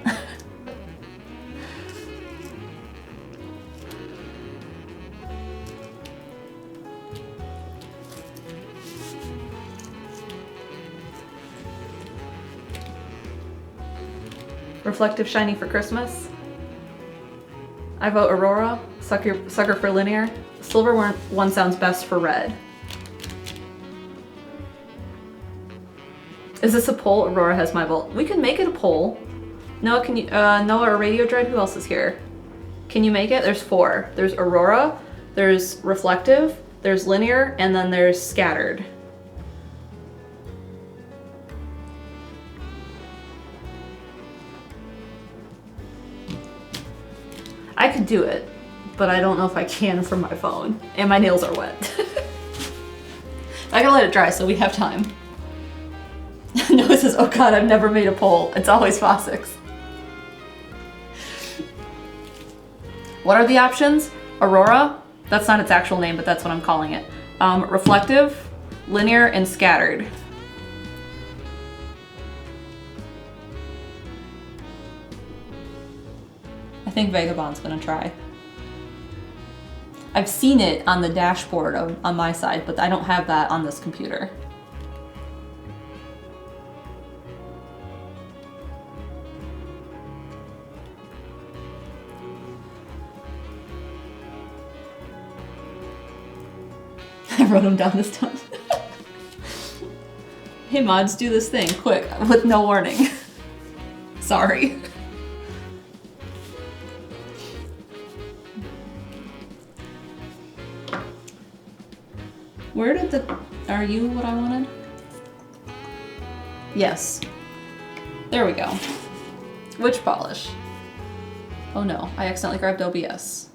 [SPEAKER 1] Reflective Shiny for Christmas. I vote Aurora. Sucker for Linear. Silver one sounds best for red. Is this a poll? Aurora has my vote. We can make it a poll. Noah, can you, Noah or Radio Dread, who else is here? Can you make it? There's 4. There's Aurora, there's Reflective, there's Linear, and then there's Scattered. I could do it, but I don't know if I can from my phone. And my nails are wet. I gotta let it dry so we have time. Noah says, oh god, I've never made a poll. It's always Fossix. What are the options? Aurora, that's not its actual name, but that's what I'm calling it. Reflective, Linear, and Scattered. I think Vagabond's gonna try. I've seen it on the dashboard on my side, but I don't have that on this computer. I wrote them down this time. Hey mods, do this thing, quick, with no warning. Sorry. Where did are you what I wanted? Yes. There we go. Which polish? Oh no, I accidentally grabbed OBS.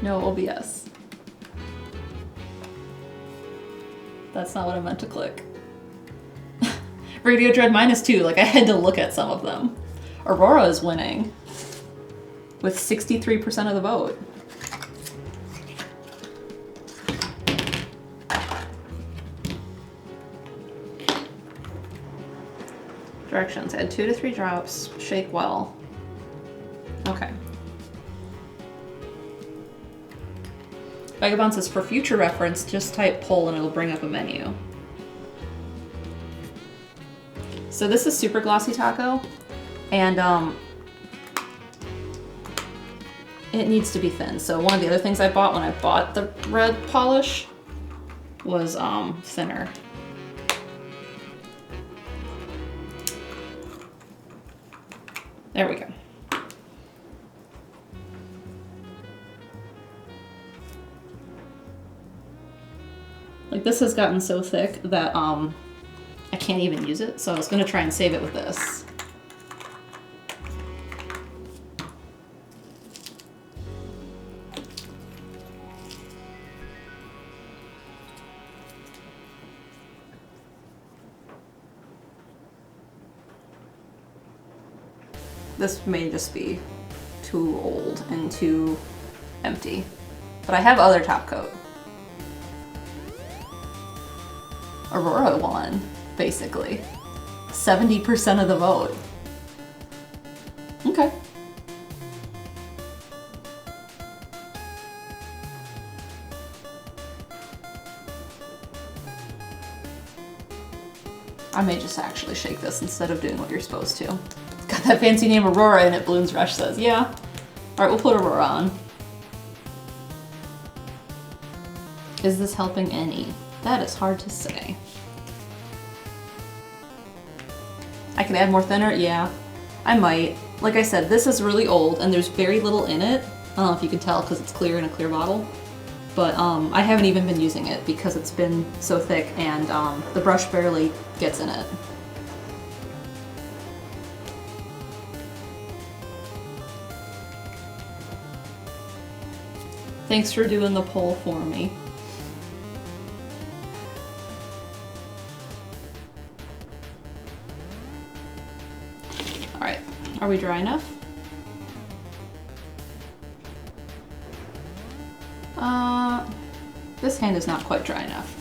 [SPEAKER 1] No OBS. That's not what I meant to click. Radio Dread -2, like I had to look at some of them. Aurora is winning with 63% of the vote. directions. Add 2 to 3 drops. Shake well. Okay. Vagabond says, for future reference, just type poll and it'll bring up a menu. So this is super glossy taco, and it needs to be thin. So one of the other things I bought when I bought the red polish was thinner. There we go. Like this has gotten so thick that I can't even use it, so I was gonna try and save it with this. This may just be too old and too empty, but I have other top coat. Aurora won, basically. 70% of the vote. Okay. I may just actually shake this instead of doing what you're supposed to. It's got that fancy name Aurora in it, Bloons Rush says. Yeah. Alright, we'll put Aurora on. Is this helping any? That is hard to say. I can add more thinner? Yeah, I might. Like I said, this is really old and there's very little in it. I don't know if you can tell because it's clear in a clear bottle. But I haven't even been using it because it's been so thick and the brush barely gets in it. Thanks for doing the poll for me. Alright, are we dry enough? This hand is not quite dry enough.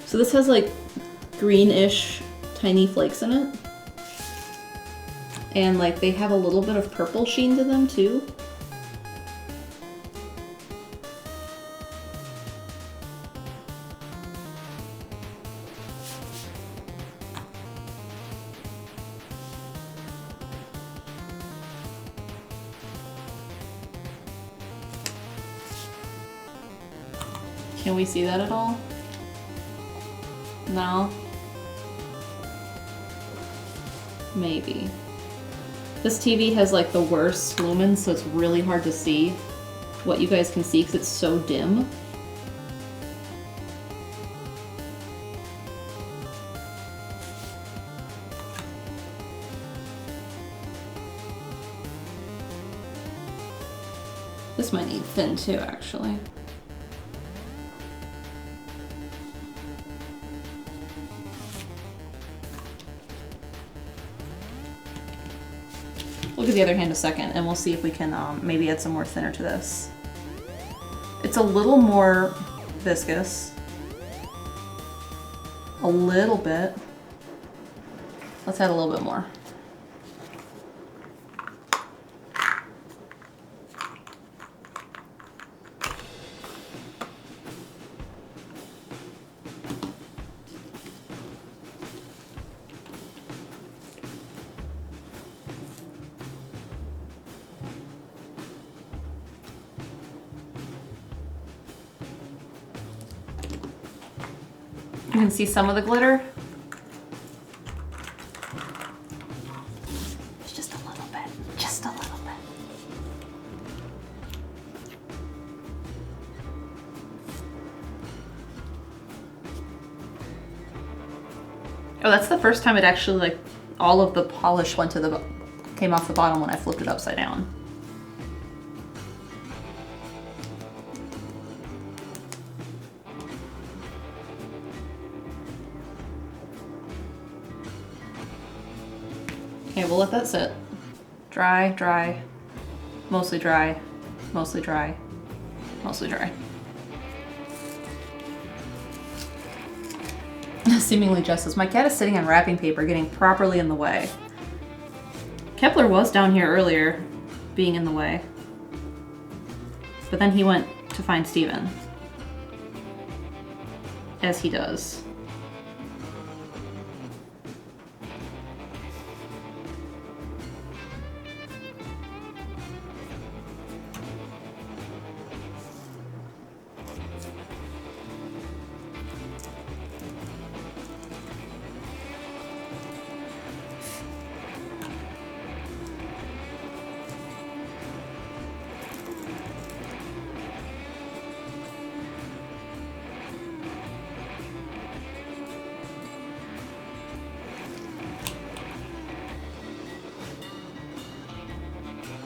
[SPEAKER 1] So this has like greenish tiny flakes in it. And like they have a little bit of purple sheen to them too. Can we see that at all? No? Maybe. This TV has like the worst lumens, so it's really hard to see what you guys can see because it's so dim. This might need thin too, actually. Look at the other hand a second and we'll see if we can maybe add some more thinner to this. It's a little more viscous. A little bit. Let's add a little bit more. You can see some of the glitter. It's just a little bit, just a little bit. Oh, that's the first time it actually, like, all of the polish went to the, came off the bottom when I flipped it upside down. Okay, we'll let that sit. Dry, dry, mostly dry, mostly dry. mostly dry. Seemingly justice. My cat is sitting on wrapping paper, getting properly in the way. Kepler was down here earlier, being in the way. But then he went to find Steven. As he does.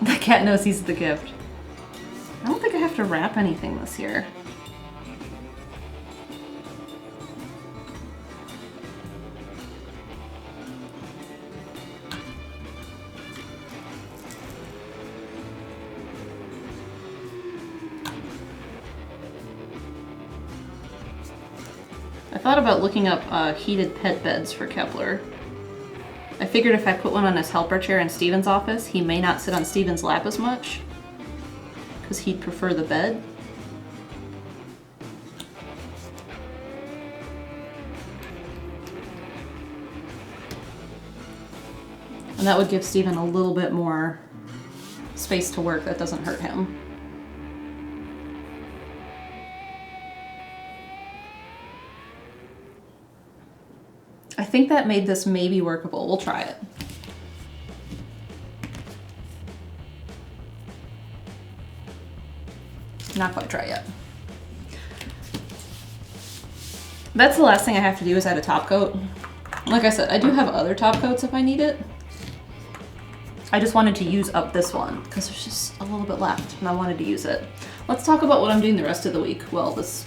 [SPEAKER 1] The cat knows he's the gift. I don't think I have to wrap anything this year. I thought about looking up heated pet beds for Kepler. I figured if I put one on his helper chair in Steven's office, he may not sit on Steven's lap as much, because he'd prefer the bed. And that would give Steven a little bit more space to work that doesn't hurt him. I think that made this maybe workable. We'll try it. Not quite dry yet. That's the last thing I have to do is add a top coat. Like I said, I do have other top coats if I need it. I just wanted to use up this one because there's just a little bit left and I wanted to use it. Let's talk about what I'm doing the rest of the week. Well, this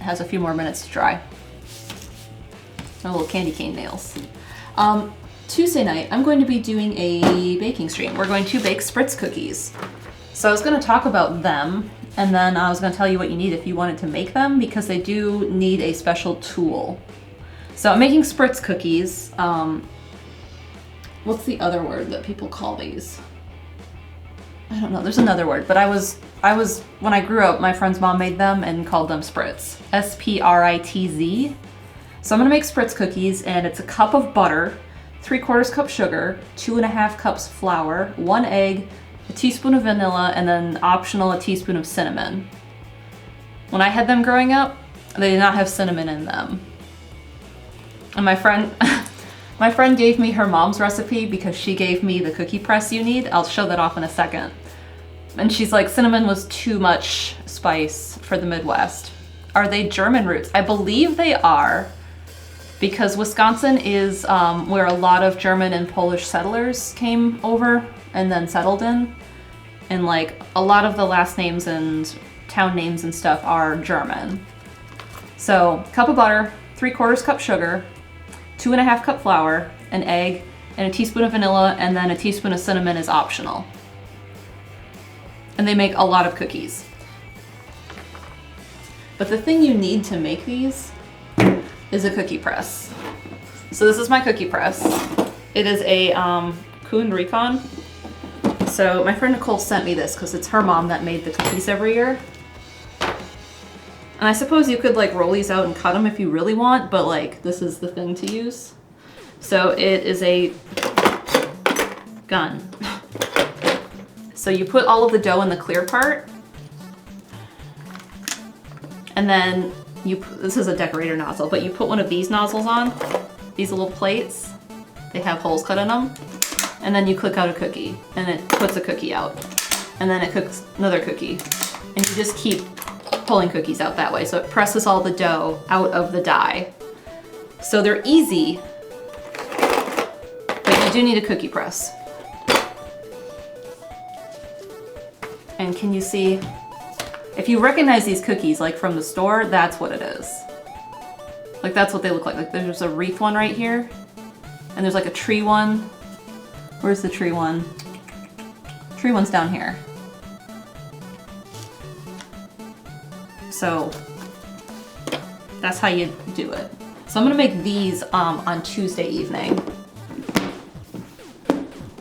[SPEAKER 1] has a few more minutes to dry. My little candy cane nails. Tuesday night, I'm going to be doing a baking stream. We're going to bake spritz cookies. So I was going to talk about them, and then I was going to tell you what you need if you wanted to make them, because they do need a special tool. So I'm making spritz cookies. What's the other word that people call these? I don't know, there's another word, but I was when I grew up, my friend's mom made them and called them spritz. S-P-R-I-T-Z. So I'm gonna make spritz cookies, and it's a cup of butter, 3/4 cup sugar, 2.5 cups flour, 1 egg, a teaspoon of vanilla, and then optional a teaspoon of cinnamon. When I had them growing up, they did not have cinnamon in them. And my friend gave me her mom's recipe because she gave me the cookie press you need. I'll show that off in a second. And she's like, cinnamon was too much spice for the Midwest. Are they German roots? I believe they are, because Wisconsin is where a lot of German and Polish settlers came over and then settled in. And like a lot of the last names and town names and stuff are German. So cup of butter, 3/4 cup sugar, 2.5 cup flour, an egg, and a teaspoon of vanilla, and then a teaspoon of cinnamon is optional. And they make a lot of cookies. But the thing you need to make these is a cookie press. So this is my cookie press. It is a Kuhn Recon. So my friend Nicole sent me this because it's her mom that made the cookies every year. And I suppose you could like roll these out and cut them if you really want, but like this is the thing to use. So it is a gun. So you put all of the dough in the clear part, and then this is a decorator nozzle, but you put one of these nozzles on, these little plates, they have holes cut in them, and then you click out a cookie, and it puts a cookie out, and then it cooks another cookie, and you just keep pulling cookies out that way, so it presses all the dough out of the die. So they're easy, but you do need a cookie press. And can you see, if you recognize these cookies like from the store, that's what it is. Like that's what they look like. Like there's a wreath one right here, and there's like a tree one. Where's the tree one? Tree one's down here. So that's how you do it. So I'm gonna make these on Tuesday evening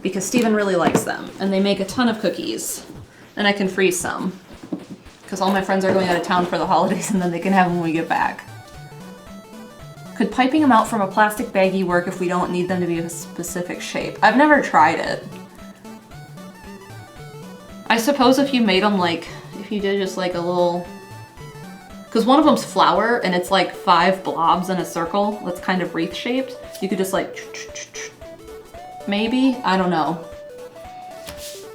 [SPEAKER 1] because Steven really likes them and they make a ton of cookies and I can freeze some because all my friends are going out of town for the holidays and then they can have them when we get back. Could piping them out from a plastic baggie work if we don't need them to be a specific shape? I've never tried it. I suppose if you made them like, if you did just like a little, because one of them's flour and it's like 5 blobs in a circle that's kind of wreath shaped. You could just like, maybe, I don't know.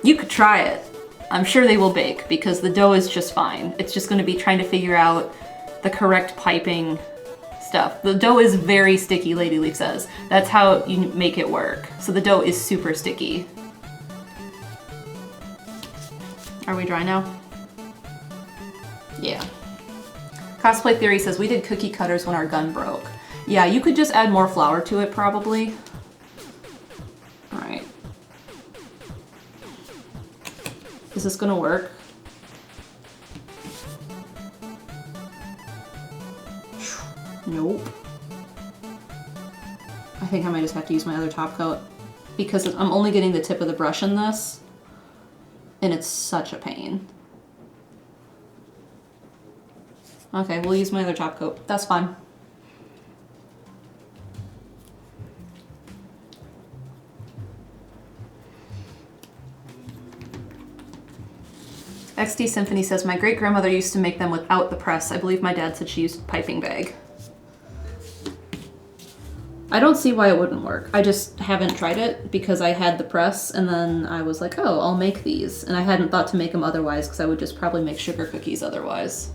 [SPEAKER 1] You could try it. I'm sure they will bake because the dough is just fine. It's just gonna be trying to figure out the correct piping stuff. The dough is very sticky, Lady Leaf says. That's how you make it work. So the dough is super sticky. Are we dry now? Yeah. Cosplay Theory says, we did cookie cutters when our gun broke. Yeah, you could just add more flour to it probably. All right. Is this gonna work? Nope. I think I might just have to use my other top coat because I'm only getting the tip of the brush in this and it's such a pain. Okay, we'll use my other top coat. That's fine. XD Symphony says, my great grandmother used to make them without the press. I believe my dad said she used a piping bag. I don't see why it wouldn't work. I just haven't tried it because I had the press and then I was like, oh, I'll make these. And I hadn't thought to make them otherwise because I would just probably make sugar cookies otherwise.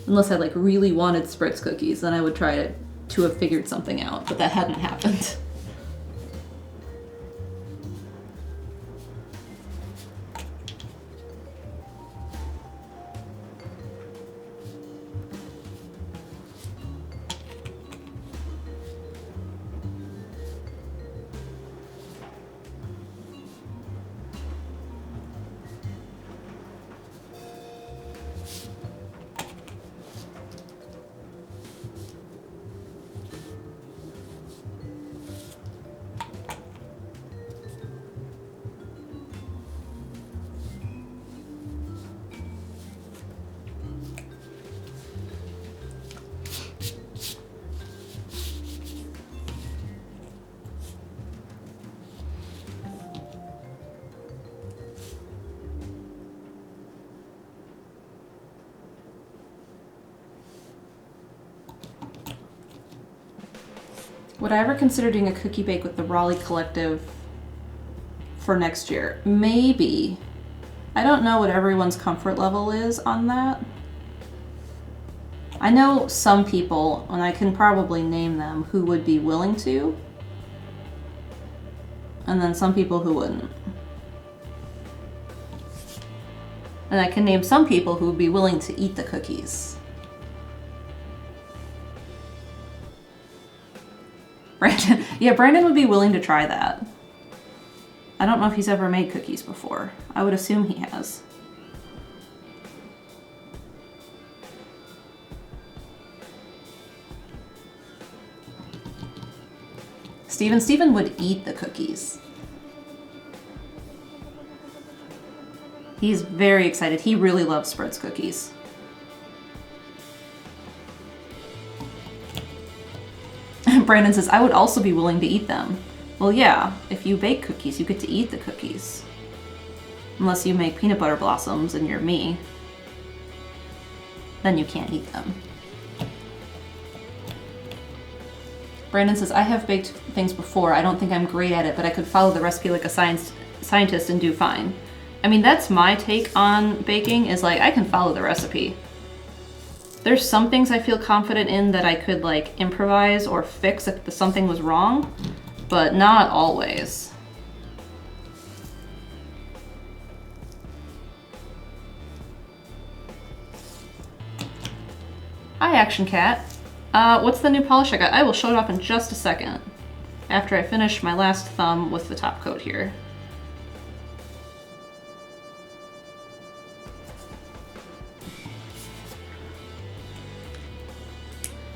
[SPEAKER 1] Unless I like really wanted spritz cookies, then I would try to have figured something out, but that hadn't happened. Would I ever consider doing a cookie bake with the Raleigh Collective for next year? Maybe. I don't know what everyone's comfort level is on that. I know some people, and I can probably name them, who would be willing to. And then some people who wouldn't. And I can name some people who would be willing to eat the cookies. Brandon, yeah, Brandon would be willing to try that. I don't know if he's ever made cookies before. I would assume he has. Steven would eat the cookies. He's very excited. He really loves spritz cookies. Brandon says, I would also be willing to eat them. Well, yeah, if you bake cookies, you get to eat the cookies. Unless you make peanut butter blossoms and you're me. Then you can't eat them. Brandon says, I have baked things before. I don't think I'm great at it, but I could follow the recipe like a scientist and do fine. I mean, that's my take on baking, is like, I can follow the recipe. There's some things I feel confident in that I could like improvise or fix if something was wrong, but not always. Hi, Action Cat. What's the new polish I got? I will show it off in just a second, after I finish my last thumb with the top coat here.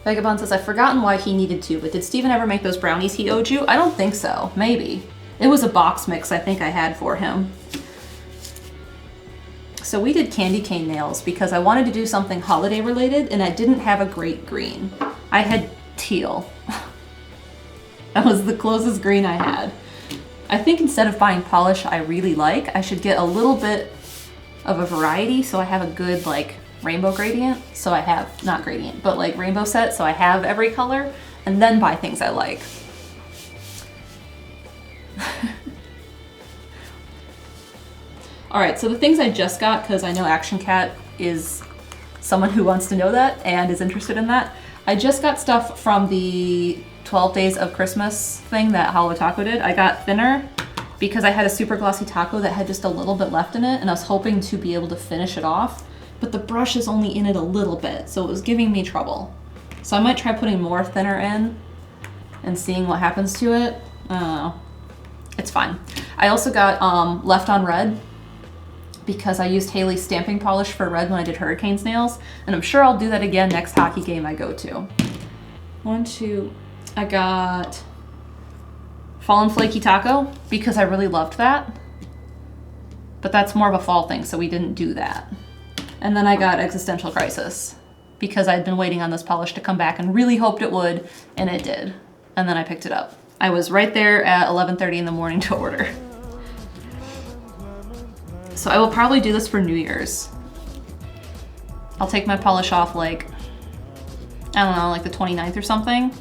[SPEAKER 1] Vagabond says, I've forgotten why he needed to, but did Steven ever make those brownies he owed you? I don't think so. Maybe. It was a box mix I think I had for him. So we did candy cane nails because I wanted to do something holiday related and I didn't have a great green. I had teal. That was the closest green I had. I think instead of buying polish I really like, I should get a little bit of a variety so I have a good like rainbow gradient. So I have, not gradient, but like rainbow set so I have every color and then buy things I like. Alright, so the things I just got, because I know Action Cat is someone who wants to know that and is interested in that. I just got stuff from the 12 Days of Christmas thing that Hollow Taco did. I got thinner because I had a super glossy taco that had just a little bit left in it and I was hoping to be able to finish it off, but the brush is only in it a little bit, so it was giving me trouble. So I might try putting more thinner in and seeing what happens to it. I don't know. It's fine. I also got Left on Red because I used Haley's stamping polish for red when I did Hurricane's nails, and I'm sure I'll do that again next hockey game I go to. I got Fallen Flaky Taco because I really loved that, but that's more of a fall thing, so we didn't do that. And then I got Existential Crisis because I'd been waiting on this polish to come back and really hoped it would, and it did. And then I picked it up. I was right there at 11:30 in the morning to order. So I will probably do this for New Year's. I'll take my polish off like, I don't know, like the 29th or something,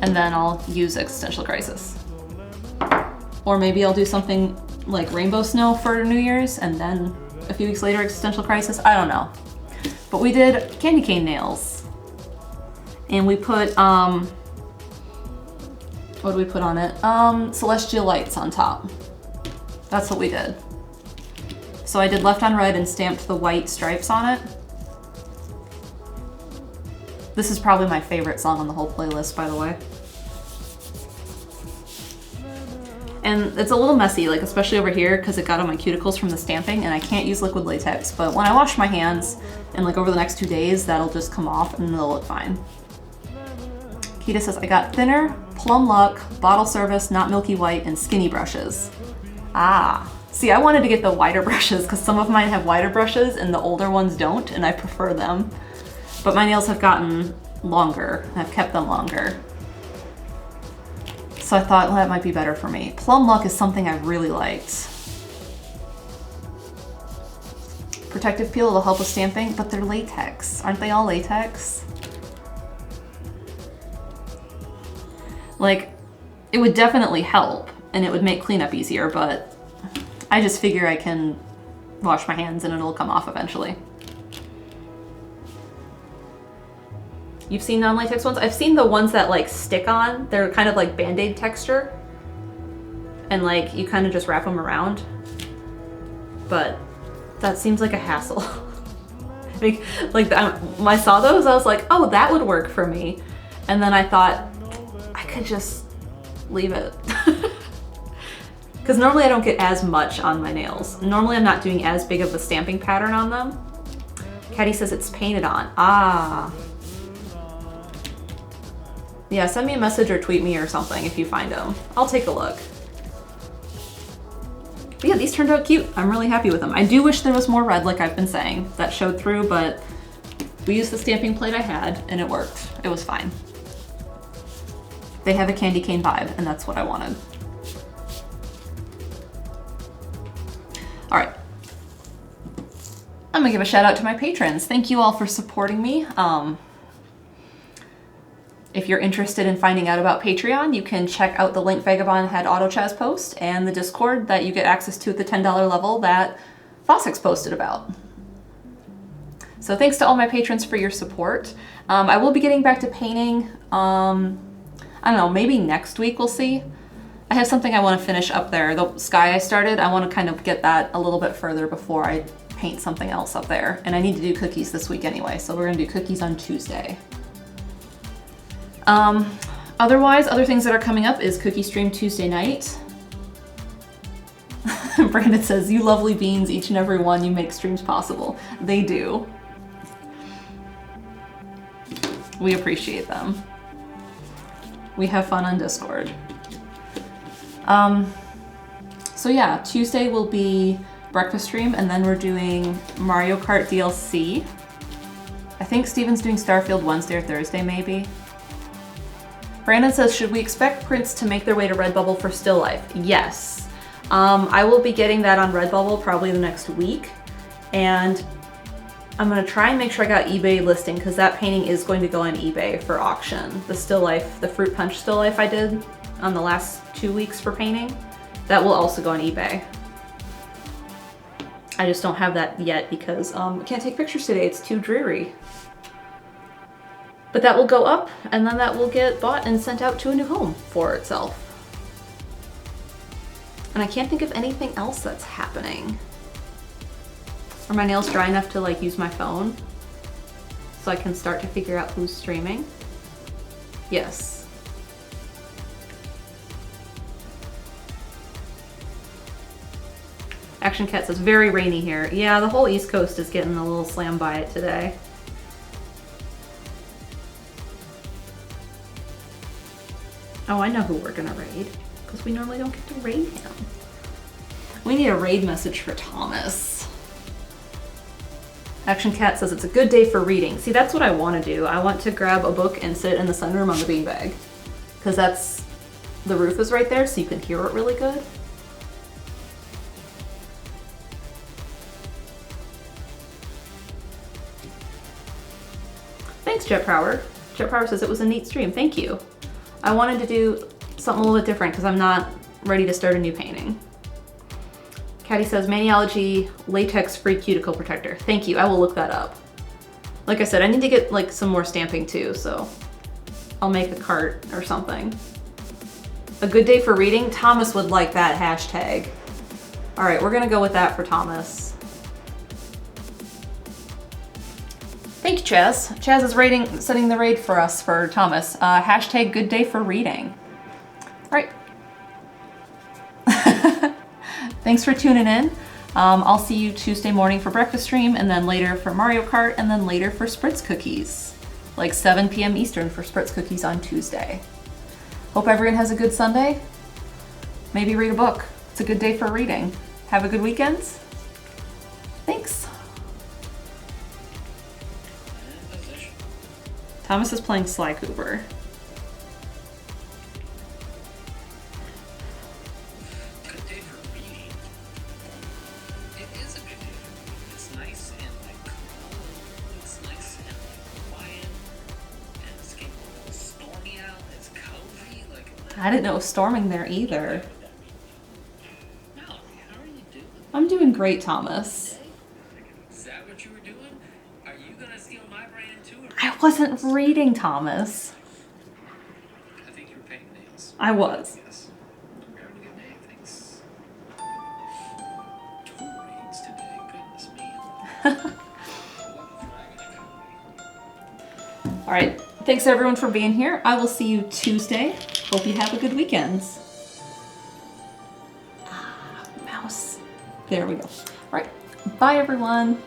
[SPEAKER 1] and then I'll use Existential Crisis. Or maybe I'll do something like Rainbow Snow for New Year's, and then a few weeks later Existential Crisis, I don't know. But we did candy cane nails. And we put, what did we put on it? Celestial Lights on top. That's what we did. So I did Left on Red and stamped the white stripes on it. This is probably my favorite song on the whole playlist, by the way. And it's a little messy, like especially over here, because it got on my cuticles from the stamping, and I can't use liquid latex, but when I wash my hands, and like over the next 2 days, that'll just come off and it'll look fine. Kita says, I got thinner, Plum Luck, Bottle Service, Not Milky White, and skinny brushes. Ah. See, I wanted to get the wider brushes because some of mine have wider brushes and the older ones don't, and I prefer them. But my nails have gotten longer. I've kept them longer. So I thought, well, that might be better for me. Plum Luck is something I really liked. Protective peel will help with stamping, but they're latex. Aren't they all latex? Like, it would definitely help and it would make cleanup easier, but I just figure I can wash my hands and it'll come off eventually. You've seen non-latex ones? I've seen the ones that like stick on. They're kind of like Band-Aid texture. And like you kind of just wrap them around. But that seems like a hassle. I think like when I saw those, I was like, oh, that would work for me. And then I thought I could just leave it. Because normally I don't get as much on my nails. Normally I'm not doing as big of a stamping pattern on them. Caddy says it's painted on. Ah. Yeah, send me a message or tweet me or something if you find them. I'll take a look. But yeah, these turned out cute. I'm really happy with them. I do wish there was more red, like I've been saying, that showed through, but we used the stamping plate I had and it worked. It was fine. They have a candy cane vibe and that's what I wanted. All right, I'm gonna give a shout out to my patrons. Thank you all for supporting me. If you're interested in finding out about Patreon, you can check out the link Vagabond had Auto Chaz post and the Discord that you get access to at the $10 level that Fossix posted about. So thanks to all my patrons for your support. I will be getting back to painting, I don't know, maybe next week, we'll see. I have something I want to finish up there. The sky I started, I want to kind of get that a little bit further before I paint something else up there. And I need to do cookies this week anyway, so we're going to do cookies on Tuesday. Otherwise, other things that are coming up is Cookie Stream Tuesday night. Brandon says, you lovely beans, each and every one, you make streams possible. They do. We appreciate them. We have fun on Discord. So yeah, Tuesday will be breakfast stream, and then we're doing Mario Kart DLC. I think Steven's doing Starfield Wednesday or Thursday, maybe. Brandon says, should we expect prints to make their way to Redbubble for Still Life? Yes. I will be getting that on Redbubble probably the next week. And I'm gonna try and make sure I got eBay listing, because that painting is going to go on eBay for auction. The Still Life, the Fruit Punch Still Life I did on the last 2 weeks for painting, that will also go on eBay. I just don't have that yet because I can't take pictures today, it's too dreary. But that will go up, and then that will get bought and sent out to a new home for itself. And I can't think of anything else that's happening. Are my nails dry enough to like use my phone? So I can start to figure out who's streaming? Yes. Action Cat says, very rainy here. Yeah, the whole East Coast is getting a little slammed by it today. Oh, I know who we're gonna raid, because we normally don't get to raid him. We need a raid message for Thomas. Action Cat says it's a good day for reading. See, that's what I want to do. I want to grab a book and sit in the sunroom on the beanbag, because that's, the roof is right there, so you can hear it really good. Thanks, Jet Power. Jet Power says it was a neat stream. Thank you. I wanted to do something a little bit different because I'm not ready to start a new painting. Caddy says, Maniology latex-free cuticle protector. Thank you, I will look that up. Like I said, I need to get like some more stamping too, so I'll make a cart or something. A good day for reading? Thomas would like that hashtag. All right, we're gonna go with that for Thomas. Thank you, Chaz. Chaz is setting the raid for us for Thomas. Hashtag good day for reading. All right. Thanks for tuning in. I'll see you Tuesday morning for breakfast stream, and then later for Mario Kart, and then later for Spritz Cookies. Like 7 p.m. Eastern for Spritz Cookies on Tuesday. Hope everyone has a good Sunday. Maybe read a book. It's a good day for reading. Have a good weekend. Thanks. Thomas is playing Sly Cooper.
[SPEAKER 3] Good day for reading. It is a good day for reading. It's nice and like cool. It's nice and like quiet. And it's getting a little stormy out. It's cozy. Like
[SPEAKER 1] I didn't know it was storming there either.
[SPEAKER 3] Mallory, how are you doing?
[SPEAKER 1] I'm doing great, Thomas.
[SPEAKER 3] Is that what you were doing? Are you gonna steal my brain too? Or
[SPEAKER 1] I wasn't reading, Thomas.
[SPEAKER 3] I think you were painting nails.
[SPEAKER 1] I was.
[SPEAKER 3] Yes. You're having a good day, thanks. 2 reads today. Goodness me.
[SPEAKER 1] All right. Thanks everyone for being here. I will see you Tuesday. Hope you have a good weekend. Mouse. There we go. All right. Bye, everyone.